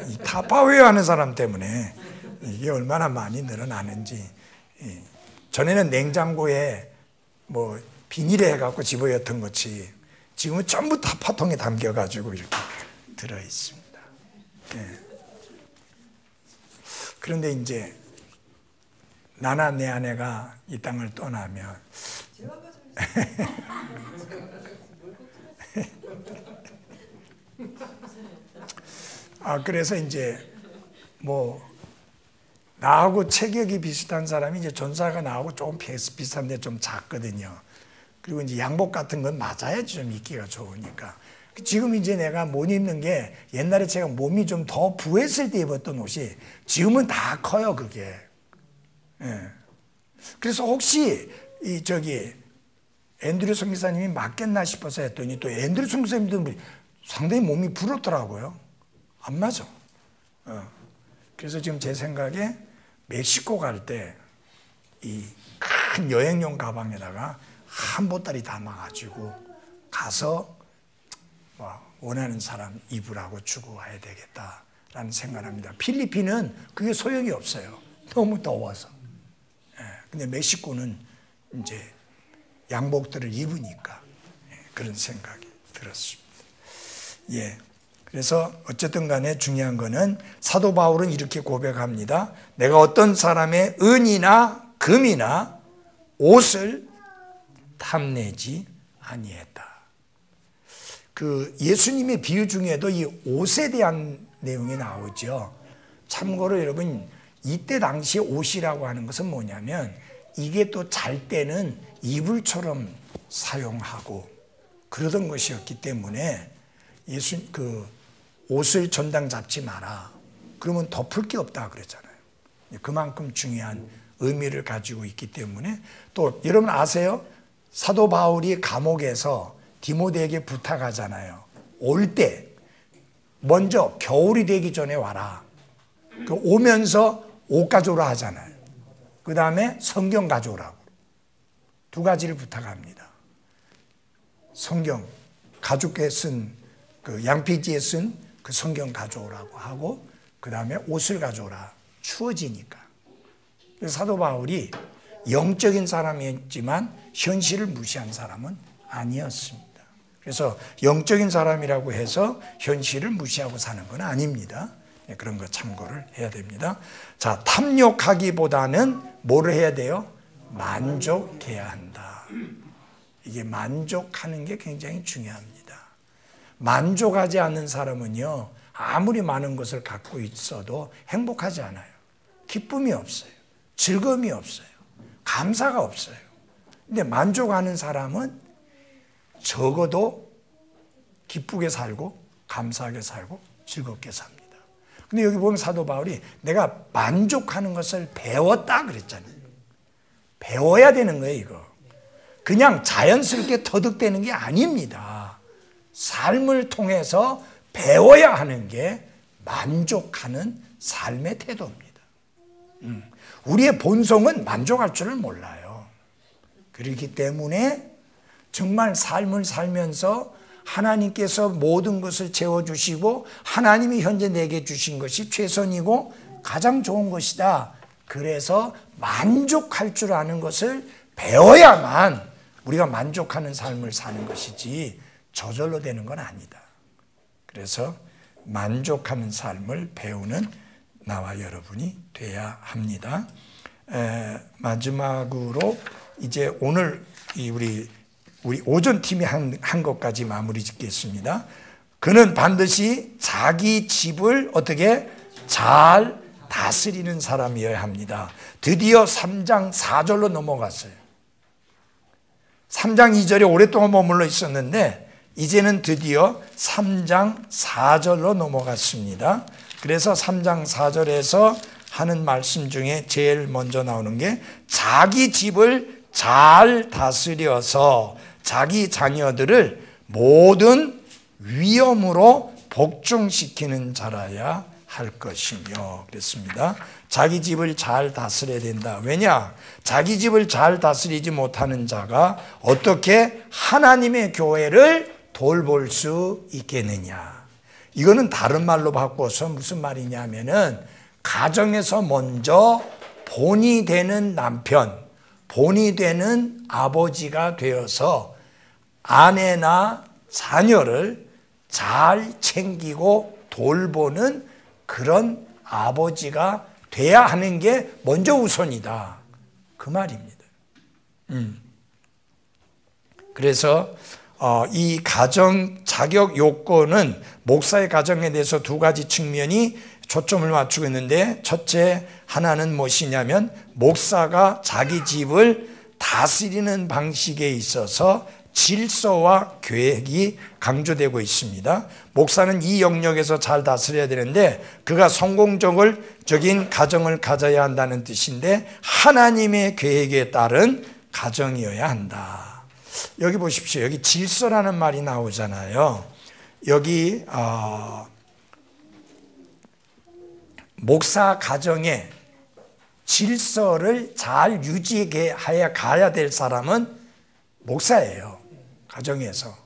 이 타파웨어 하는 사람 때문에 이게 얼마나 많이 늘어나는지. 전에는 냉장고에 뭐 비닐에 해갖고 집어였던 것이 지금은 전부 타파통에 담겨가지고 이렇게 들어있습니다. 그런데 이제 나나 내 아내가 이 땅을 떠나면 그래서 이제 뭐 나하고 체격이 비슷한 사람이 이제 전사가 나하고 조금 비슷한데 좀 작거든요. 그리고 이제 양복 같은 건 맞아야지 좀 입기가 좋으니까. 지금 이제 내가 못 입는 게 옛날에 제가 몸이 좀 더 부했을 때 입었던 옷이 지금은 다 커요, 그게. 그래서 혹시 앤드류 선교사님이 맞겠나 싶어서 했더니 또 앤드류 선교사님도 상당히 몸이 불었더라고요. 안 맞아. 그래서 지금 제 생각에 멕시코 갈 때 이 큰 여행용 가방에다가 한 보따리 담아가지고 가서 원하는 사람 입으라고 주고 와야 되겠다라는 생각을 합니다. 필리핀은 그게 소용이 없어요. 너무 더워서. 근데 멕시코는 이제 양복들을 입으니까 그런 생각이 들었습니다. 그래서 어쨌든 간에 중요한 거는 사도 바울은 이렇게 고백합니다. 내가 어떤 사람의 은이나 금이나 옷을 탐내지 아니했다. 그 예수님의 비유 중에도 이 옷에 대한 내용이 나오죠. 참고로 여러분 이때 당시 옷이라고 하는 것은 뭐냐면 이게 또 잘 때는 이불처럼 사용하고 그러던 것이었기 때문에 옷을 전당 잡지 마라. 그러면 덮을 게 없다 그랬잖아요. 그만큼 중요한 의미를 가지고 있기 때문에 또 여러분 아세요? 사도 바울이 감옥에서 디모데에게 부탁하잖아요. 올 때 먼저 겨울이 되기 전에 와라. 오면서 옷 가져오라 하잖아요. 그 다음에 성경 가져오라고. 두 가지를 부탁합니다. 성경, 가죽에 쓴 그 양피지에 쓴 그 성경 가져오라고 하고 그 다음에 옷을 가져오라. 추워지니까. 그래서 사도 바울이 영적인 사람이었지만 현실을 무시한 사람은 아니었습니다. 그래서 영적인 사람이라고 해서 현실을 무시하고 사는 건 아닙니다. 그런 거 참고를 해야 됩니다. 자, 탐욕하기보다는 뭐를 해야 돼요? 만족해야 한다. 이게 만족하는 게 굉장히 중요합니다. 만족하지 않는 사람은요, 아무리 많은 것을 갖고 있어도 행복하지 않아요. 기쁨이 없어요. 즐거움이 없어요. 감사가 없어요. 근데 만족하는 사람은 적어도 기쁘게 살고 감사하게 살고 즐겁게 삽니다. 근데 여기 보면 사도 바울이 내가 만족하는 것을 배웠다 그랬잖아요. 배워야 되는 거예요, 이거. 그냥 자연스럽게 터득되는 게 아닙니다. 삶을 통해서 배워야 하는 게 만족하는 삶의 태도입니다. 우리의 본성은 만족할 줄을 몰라요. 그렇기 때문에 정말 삶을 살면서 하나님께서 모든 것을 채워주시고 하나님이 현재 내게 주신 것이 최선이고 가장 좋은 것이다. 그래서 만족할 줄 아는 것을 배워야만 우리가 만족하는 삶을 사는 것이지 저절로 되는 건 아니다. 그래서 만족하는 삶을 배우는 나와 여러분이 돼야 합니다. 마지막으로 이제 오늘 우리 오전 팀이 한 것까지 마무리 짓겠습니다. 그는 반드시 자기 집을 어떻게 잘 다스리는 사람이어야 합니다. 드디어 3장 4절로 넘어갔어요. 3장 2절에 오랫동안 머물러 있었는데 이제는 드디어 3장 4절로 넘어갔습니다. 그래서 3장 4절에서 하는 말씀 중에 제일 먼저 나오는 게 자기 집을 잘 다스려서 자기 자녀들을 모든 위엄으로 복종시키는 자라야 할 것이며 그랬습니다. 자기 집을 잘 다스려야 된다. 왜냐? 자기 집을 잘 다스리지 못하는 자가 어떻게 하나님의 교회를 돌볼 수 있겠느냐. 이거는 다른 말로 바꿔서 무슨 말이냐면은 가정에서 먼저 본이 되는 남편, 본이 되는 아버지가 되어서 아내나 자녀를 잘 챙기고 돌보는 그런 아버지가 돼야 하는 게 먼저 우선이다. 그 말입니다. 그래서 이 가정 자격 요건은 목사의 가정에 대해서 두 가지 측면이 초점을 맞추고 있는데, 첫째 하나는 무엇이냐면 목사가 자기 집을 다스리는 방식에 있어서 질서와 계획이 강조되고 있습니다. 목사는 이 영역에서 잘 다스려야 되는데 그가 성공적인 가정을 가져야 한다는 뜻인데 하나님의 계획에 따른 가정이어야 한다. 여기 보십시오. 여기 질서라는 말이 나오잖아요. 여기 목사 가정에 질서를 잘 유지해 가야 될 사람은 목사예요. 가정에서.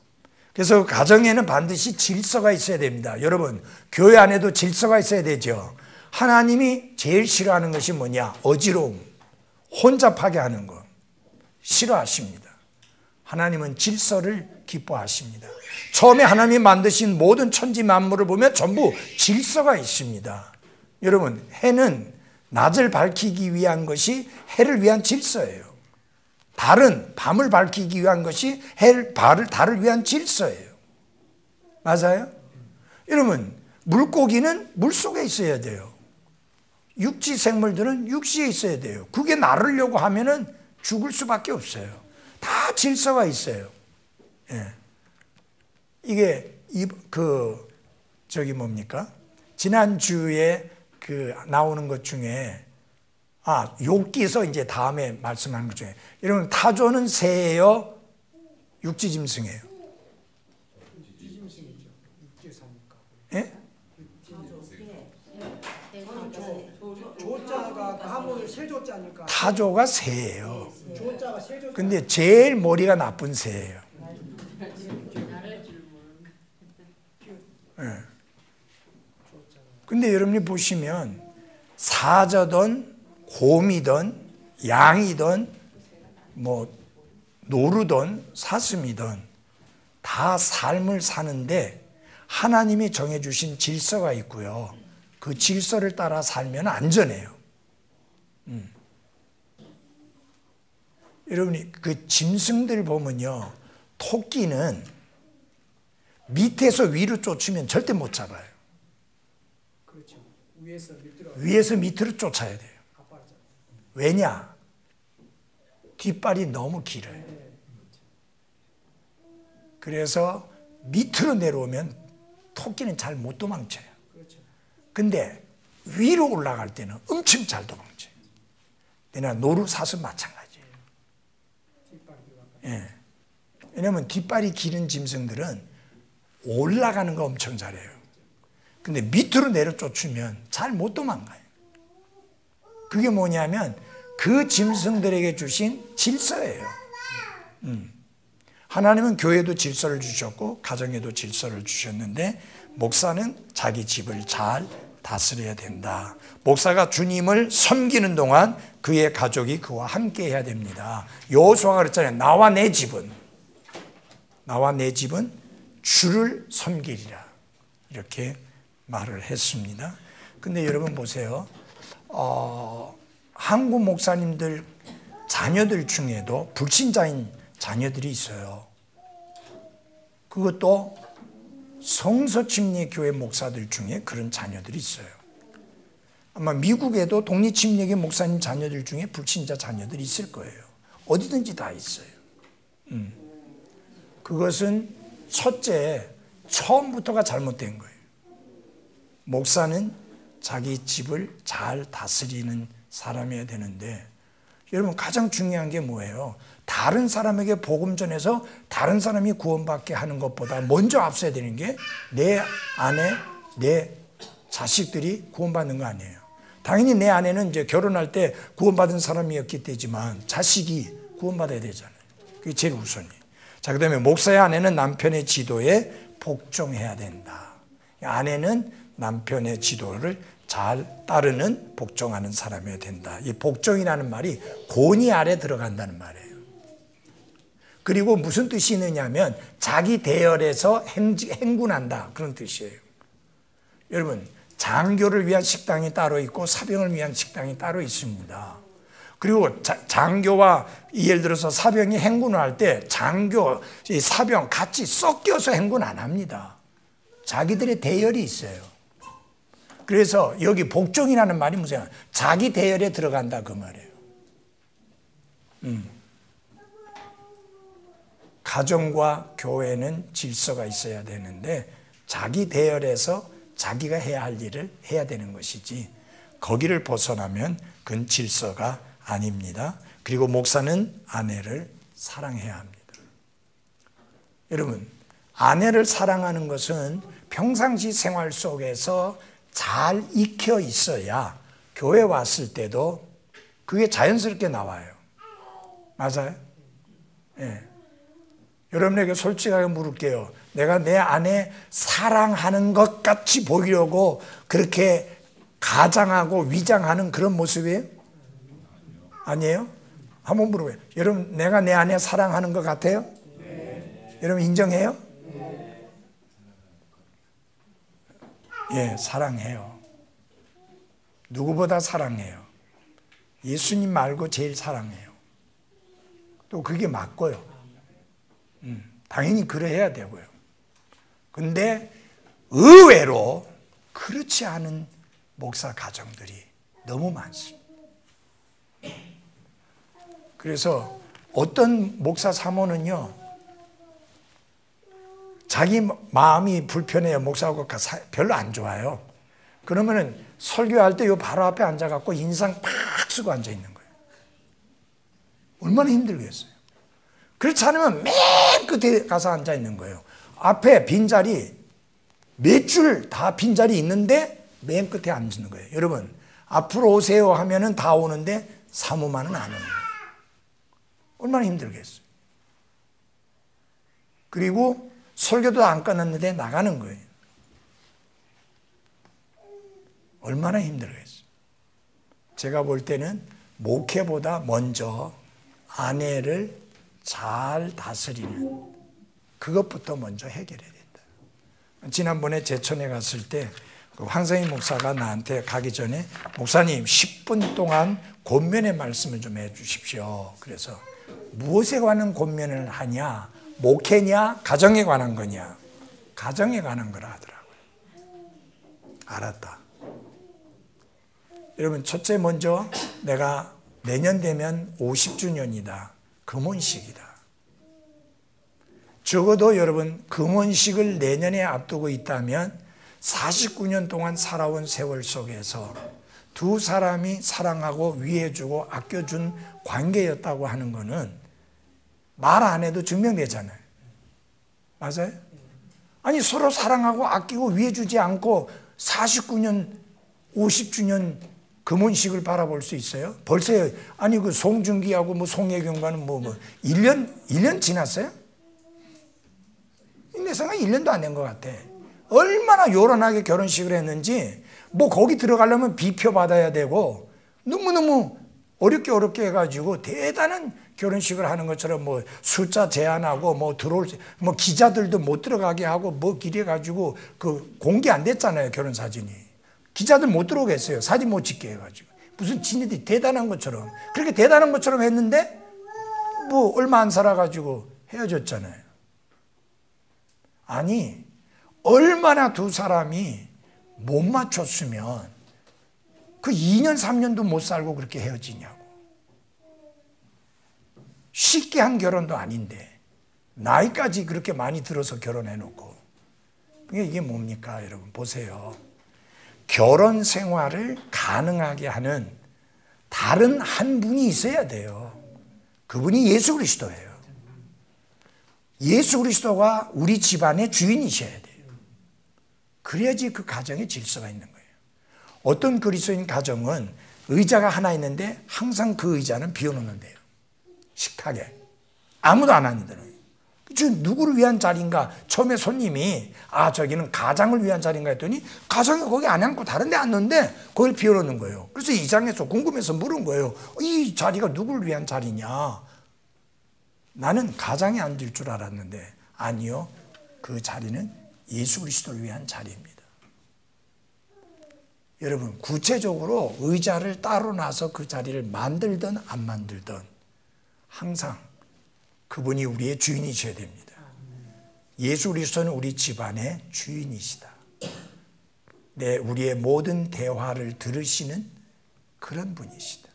그래서 가정에는 반드시 질서가 있어야 됩니다. 여러분, 교회 안에도 질서가 있어야 되죠. 하나님이 제일 싫어하는 것이 뭐냐? 어지러움, 혼잡하게 하는 거 싫어하십니다. 하나님은 질서를 기뻐하십니다. 처음에 하나님이 만드신 모든 천지 만물을 보면 전부 질서가 있습니다. 여러분, 해는 낮을 밝히기 위한 것이 해를 위한 질서예요. 달은 밤을 밝히기 위한 것이 달을 위한 질서예요. 맞아요? 여러분, 물고기는 물속에 있어야 돼요. 육지 생물들은 육지에 있어야 돼요. 그게 나르려고 하면은 죽을 수밖에 없어요. 다 질서가 있어요. 예. 이게 뭡니까? 지난주에 나오는 것 중에 욥기서 이제 다음에 말씀하는 것 중에, 여러분, 타조는 새예요? 육지짐승이에요? 육지짐승이죠. 육지에 사니까. 예? 조자가 하면 세조자니까. 타조가 새예요. 조자가 세조. 근데 제일 머리가 나쁜 새예요. 예. 근데 여러분이 보시면 사자든 곰이든 양이든 노루든 사슴이든 다 삶을 사는데 하나님이 정해주신 질서가 있고요. 그 질서를 따라 살면 안전해요. 여러분이 그 짐승들 보면요, 토끼는 밑에서 위로 쫓으면 절대 못 잡아요. 그렇죠. 위에서 밑으로 쫓아야 돼요. 왜냐? 뒷발이 너무 길어요. 그래서 밑으로 내려오면 토끼는 잘 못 도망쳐요. 근데 위로 올라갈 때는 엄청 잘 도망쳐요. 그러나 노루 사슴 마찬가지예요. 예. 왜냐하면 뒷발이 길은 짐승들은 올라가는 거 엄청 잘해요. 근데 밑으로 내려 쫓으면 잘 못 도망가요. 그게 뭐냐면 그 짐승들에게 주신 질서예요. 하나님은 교회도 질서를 주셨고 가정에도 질서를 주셨는데 목사는 자기 집을 잘 다스려야 된다. 목사가 주님을 섬기는 동안 그의 가족이 그와 함께 해야 됩니다. 여호수아가 그랬잖아요. 나와 내 집은 주를 섬기리라. 이렇게 말을 했습니다. 근데 여러분 보세요. 한국 목사님들 자녀들 중에도 불신자인 자녀들이 있어요. 그것도 성서침례교회 목사들 중에 그런 자녀들이 있어요. 아마 미국에도 독립침례교 목사님 자녀들 중에 불신자 자녀들이 있을 거예요. 어디든지 다 있어요. 그것은 첫째, 처음부터가 잘못된 거예요. 목사는 자기 집을 잘 다스리는 사람이어야 되는데, 여러분 가장 중요한 게 뭐예요? 다른 사람에게 복음 전해서 다른 사람이 구원받게 하는 것보다 먼저 앞서야 되는 게 내 아내, 내 자식들이 구원받는 거 아니에요. 당연히 내 아내는 이제 결혼할 때 구원받은 사람이었기 때지만 자식이 구원받아야 되잖아요. 그게 제일 우선이에요. 자, 그 다음에 목사의 아내는 남편의 지도에 복종해야 된다. 아내는 남편의 지도를 잘 따르는 복종하는 사람이어야 된다. 이 복종이라는 말이 권위 아래 들어간다는 말이에요. 그리고 무슨 뜻이 있느냐면 자기 대열에서 행군한다, 그런 뜻이에요. 여러분, 장교를 위한 식당이 따로 있고 사병을 위한 식당이 따로 있습니다. 그리고 장교와 예를 들어서 사병이 행군을 할 때 장교, 사병 같이 섞여서 행군 안 합니다. 자기들의 대열이 있어요. 그래서 여기 복종이라는 말이 무슨 말이에요? 자기 대열에 들어간다, 그 말이에요. 가정과 교회는 질서가 있어야 되는데 자기 대열에서 자기가 해야 할 일을 해야 되는 것이지, 거기를 벗어나면 그건 질서가 아닙니다. 그리고 목사는 아내를 사랑해야 합니다. 여러분, 아내를 사랑하는 것은 평상시 생활 속에서 잘 익혀 있어야 교회 왔을 때도 그게 자연스럽게 나와요. 맞아요? 예. 여러분에게 솔직하게 물을게요. 내가 내 아내 사랑하는 것 같이 보이려고 그렇게 가장하고 위장하는 그런 모습이에요? 아니에요? 한번 물어봐요. 여러분, 내가 내 아내 사랑하는 것 같아요? 네. 여러분 인정해요? 네. 예, 사랑해요. 누구보다 사랑해요. 예수님 말고 제일 사랑해요. 또 그게 맞고요. 당연히 그래야 되고요. 근데 의외로 그렇지 않은 목사 가정들이 너무 많습니다. 그래서 어떤 목사 사모는요, 자기 마음이 불편해요. 목사하고 별로 안 좋아요. 그러면은 설교할 때 요 바로 앞에 앉아갖고 인상 팍 쓰고 앉아 있는 거예요. 얼마나 힘들겠어요. 그렇지 않으면 맨 끝에 가서 앉아 있는 거예요. 앞에 빈자리, 몇 줄 다 빈자리 있는데 맨 끝에 앉는 거예요. 여러분, 앞으로 오세요 하면은 다 오는데 사모만은 안 오는 거예요. 얼마나 힘들겠어요. 그리고 설교도 안 끝났는데 나가는 거예요. 얼마나 힘들겠어요. 제가 볼 때는 목회보다 먼저 아내를 잘 다스리는 그것부터 먼저 해결해야 된다. 지난번에 제천에 갔을 때 황성희 목사가 나한테 가기 전에 목사님 10분 동안 권면의 말씀을 좀 해주십시오. 그래서 무엇에 관한 권면을 하냐? 목회냐? 가정에 관한 거냐? 가정에 관한 거라 하더라고요. 알았다. 여러분, 첫째 먼저 내가 내년 되면 50주년이다. 금혼식이다. 적어도 여러분, 금혼식을 내년에 앞두고 있다면 49년 동안 살아온 세월 속에서 두 사람이 사랑하고 위해주고 아껴준 관계였다고 하는 거는 말 안 해도 증명되잖아요. 맞아요? 아니, 서로 사랑하고 아끼고 위해주지 않고 49년, 50주년 금혼식을 바라볼 수 있어요? 벌써, 아니, 그 송중기하고 뭐 송혜경과는 1년 지났어요? 내 생각에 1년도 안 된 것 같아. 얼마나 요란하게 결혼식을 했는지, 뭐 거기 들어가려면 비표 받아야 되고, 너무너무 어렵게 해가지고 대단한 결혼식을 하는 것처럼 뭐 숫자 제한하고 뭐 뭐 기자들도 못 들어가게 하고 뭐 이래가지고 그 공개 안 됐잖아요, 결혼 사진이. 기자들 못 들어오게 했어요. 사진 못 찍게 해가지고. 무슨 지네들이 대단한 것처럼. 그렇게 대단한 것처럼 했는데 뭐 얼마 안 살아가지고 헤어졌잖아요. 아니, 얼마나 두 사람이 못 맞췄으면 그 2년 3년도 못 살고 그렇게 헤어지냐고. 쉽게 한 결혼도 아닌데. 나이까지 그렇게 많이 들어서 결혼해놓고. 이게 뭡니까 여러분? 보세요. 결혼 생활을 가능하게 하는 다른 한 분이 있어야 돼요. 그분이 예수 그리스도예요. 예수 그리스도가 우리 집안의 주인이셔야 돼요. 그래야지 그 가정에 질서가 있는 거예요. 어떤 그리스도인 가정은 의자가 하나 있는데 항상 그 의자는 비워놓는데요. 식탁에. 아무도 안 앉는 데는. 누구를 위한 자리인가? 처음에 손님이 저기는 가장을 위한 자리인가 했더니 가장이 거기 안 앉고 다른 데 앉는데 그걸 비워놓는 거예요. 그래서 이장에서 궁금해서 물은 거예요. 이 자리가 누구를 위한 자리냐? 나는 가장이 앉을 줄 알았는데 아니요. 그 자리는 예수 그리스도를 위한 자리입니다. 여러분 구체적으로 의자를 따로 놔서 그 자리를 만들든 안 만들든 항상 그분이 우리의 주인이셔야 됩니다. 예수 그리스도는 우리 집안의 주인이시다. 우리의 모든 대화를 들으시는 그런 분이시다.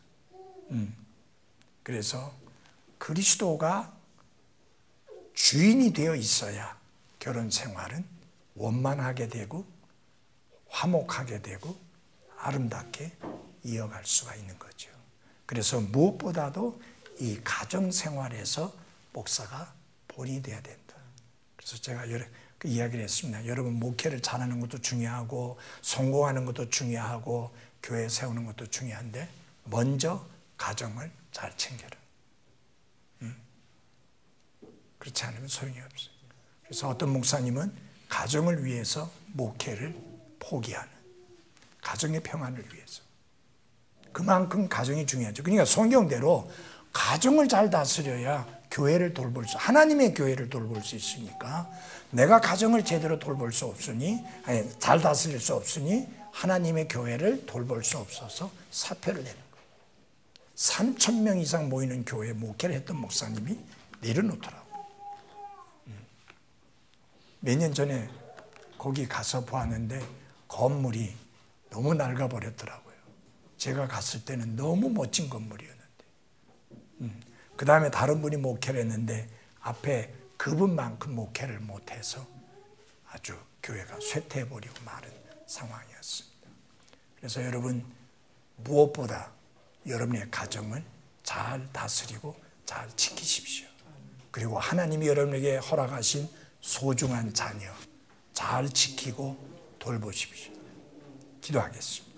그래서 그리스도가 주인이 되어 있어야 결혼 생활은 원만하게 되고 화목하게 되고 아름답게 이어갈 수가 있는 거죠. 그래서 무엇보다도 이 가정 생활에서 목사가 본이 돼야 된다. 그래서 제가 그 이야기를 했습니다. 여러분 목회를 잘하는 것도 중요하고 성공하는 것도 중요하고 교회 세우는 것도 중요한데 먼저 가정을 잘 챙겨라. 그렇지 않으면 소용이 없어요. 그래서 어떤 목사님은 가정을 위해서 목회를 포기하는, 가정의 평안을 위해서. 그만큼 가정이 중요하죠. 그러니까 성경대로 가정을 잘 다스려야 교회를 돌볼 수, 하나님의 교회를 돌볼 수 있으니까 내가 가정을 제대로 돌볼 수 없으니, 잘 다스릴 수 없으니 하나님의 교회를 돌볼 수 없어서 사표를 내는 거예요. 3,000명 이상 모이는 교회에 목회를 했던 목사님이 내려놓더라고요. 몇 년 전에 거기 가서 보았는데 건물이 너무 낡아버렸더라고요. 제가 갔을 때는 너무 멋진 건물이었는데. 그 다음에 다른 분이 목회를 했는데 앞에 그분만큼 목회를 못해서 아주 교회가 쇠퇴해버리고 마른 상황이었습니다. 그래서 여러분 무엇보다 여러분의 가정을 잘 다스리고 잘 지키십시오. 그리고 하나님이 여러분에게 허락하신 소중한 자녀 잘 지키고 돌보십시오. 기도하겠습니다.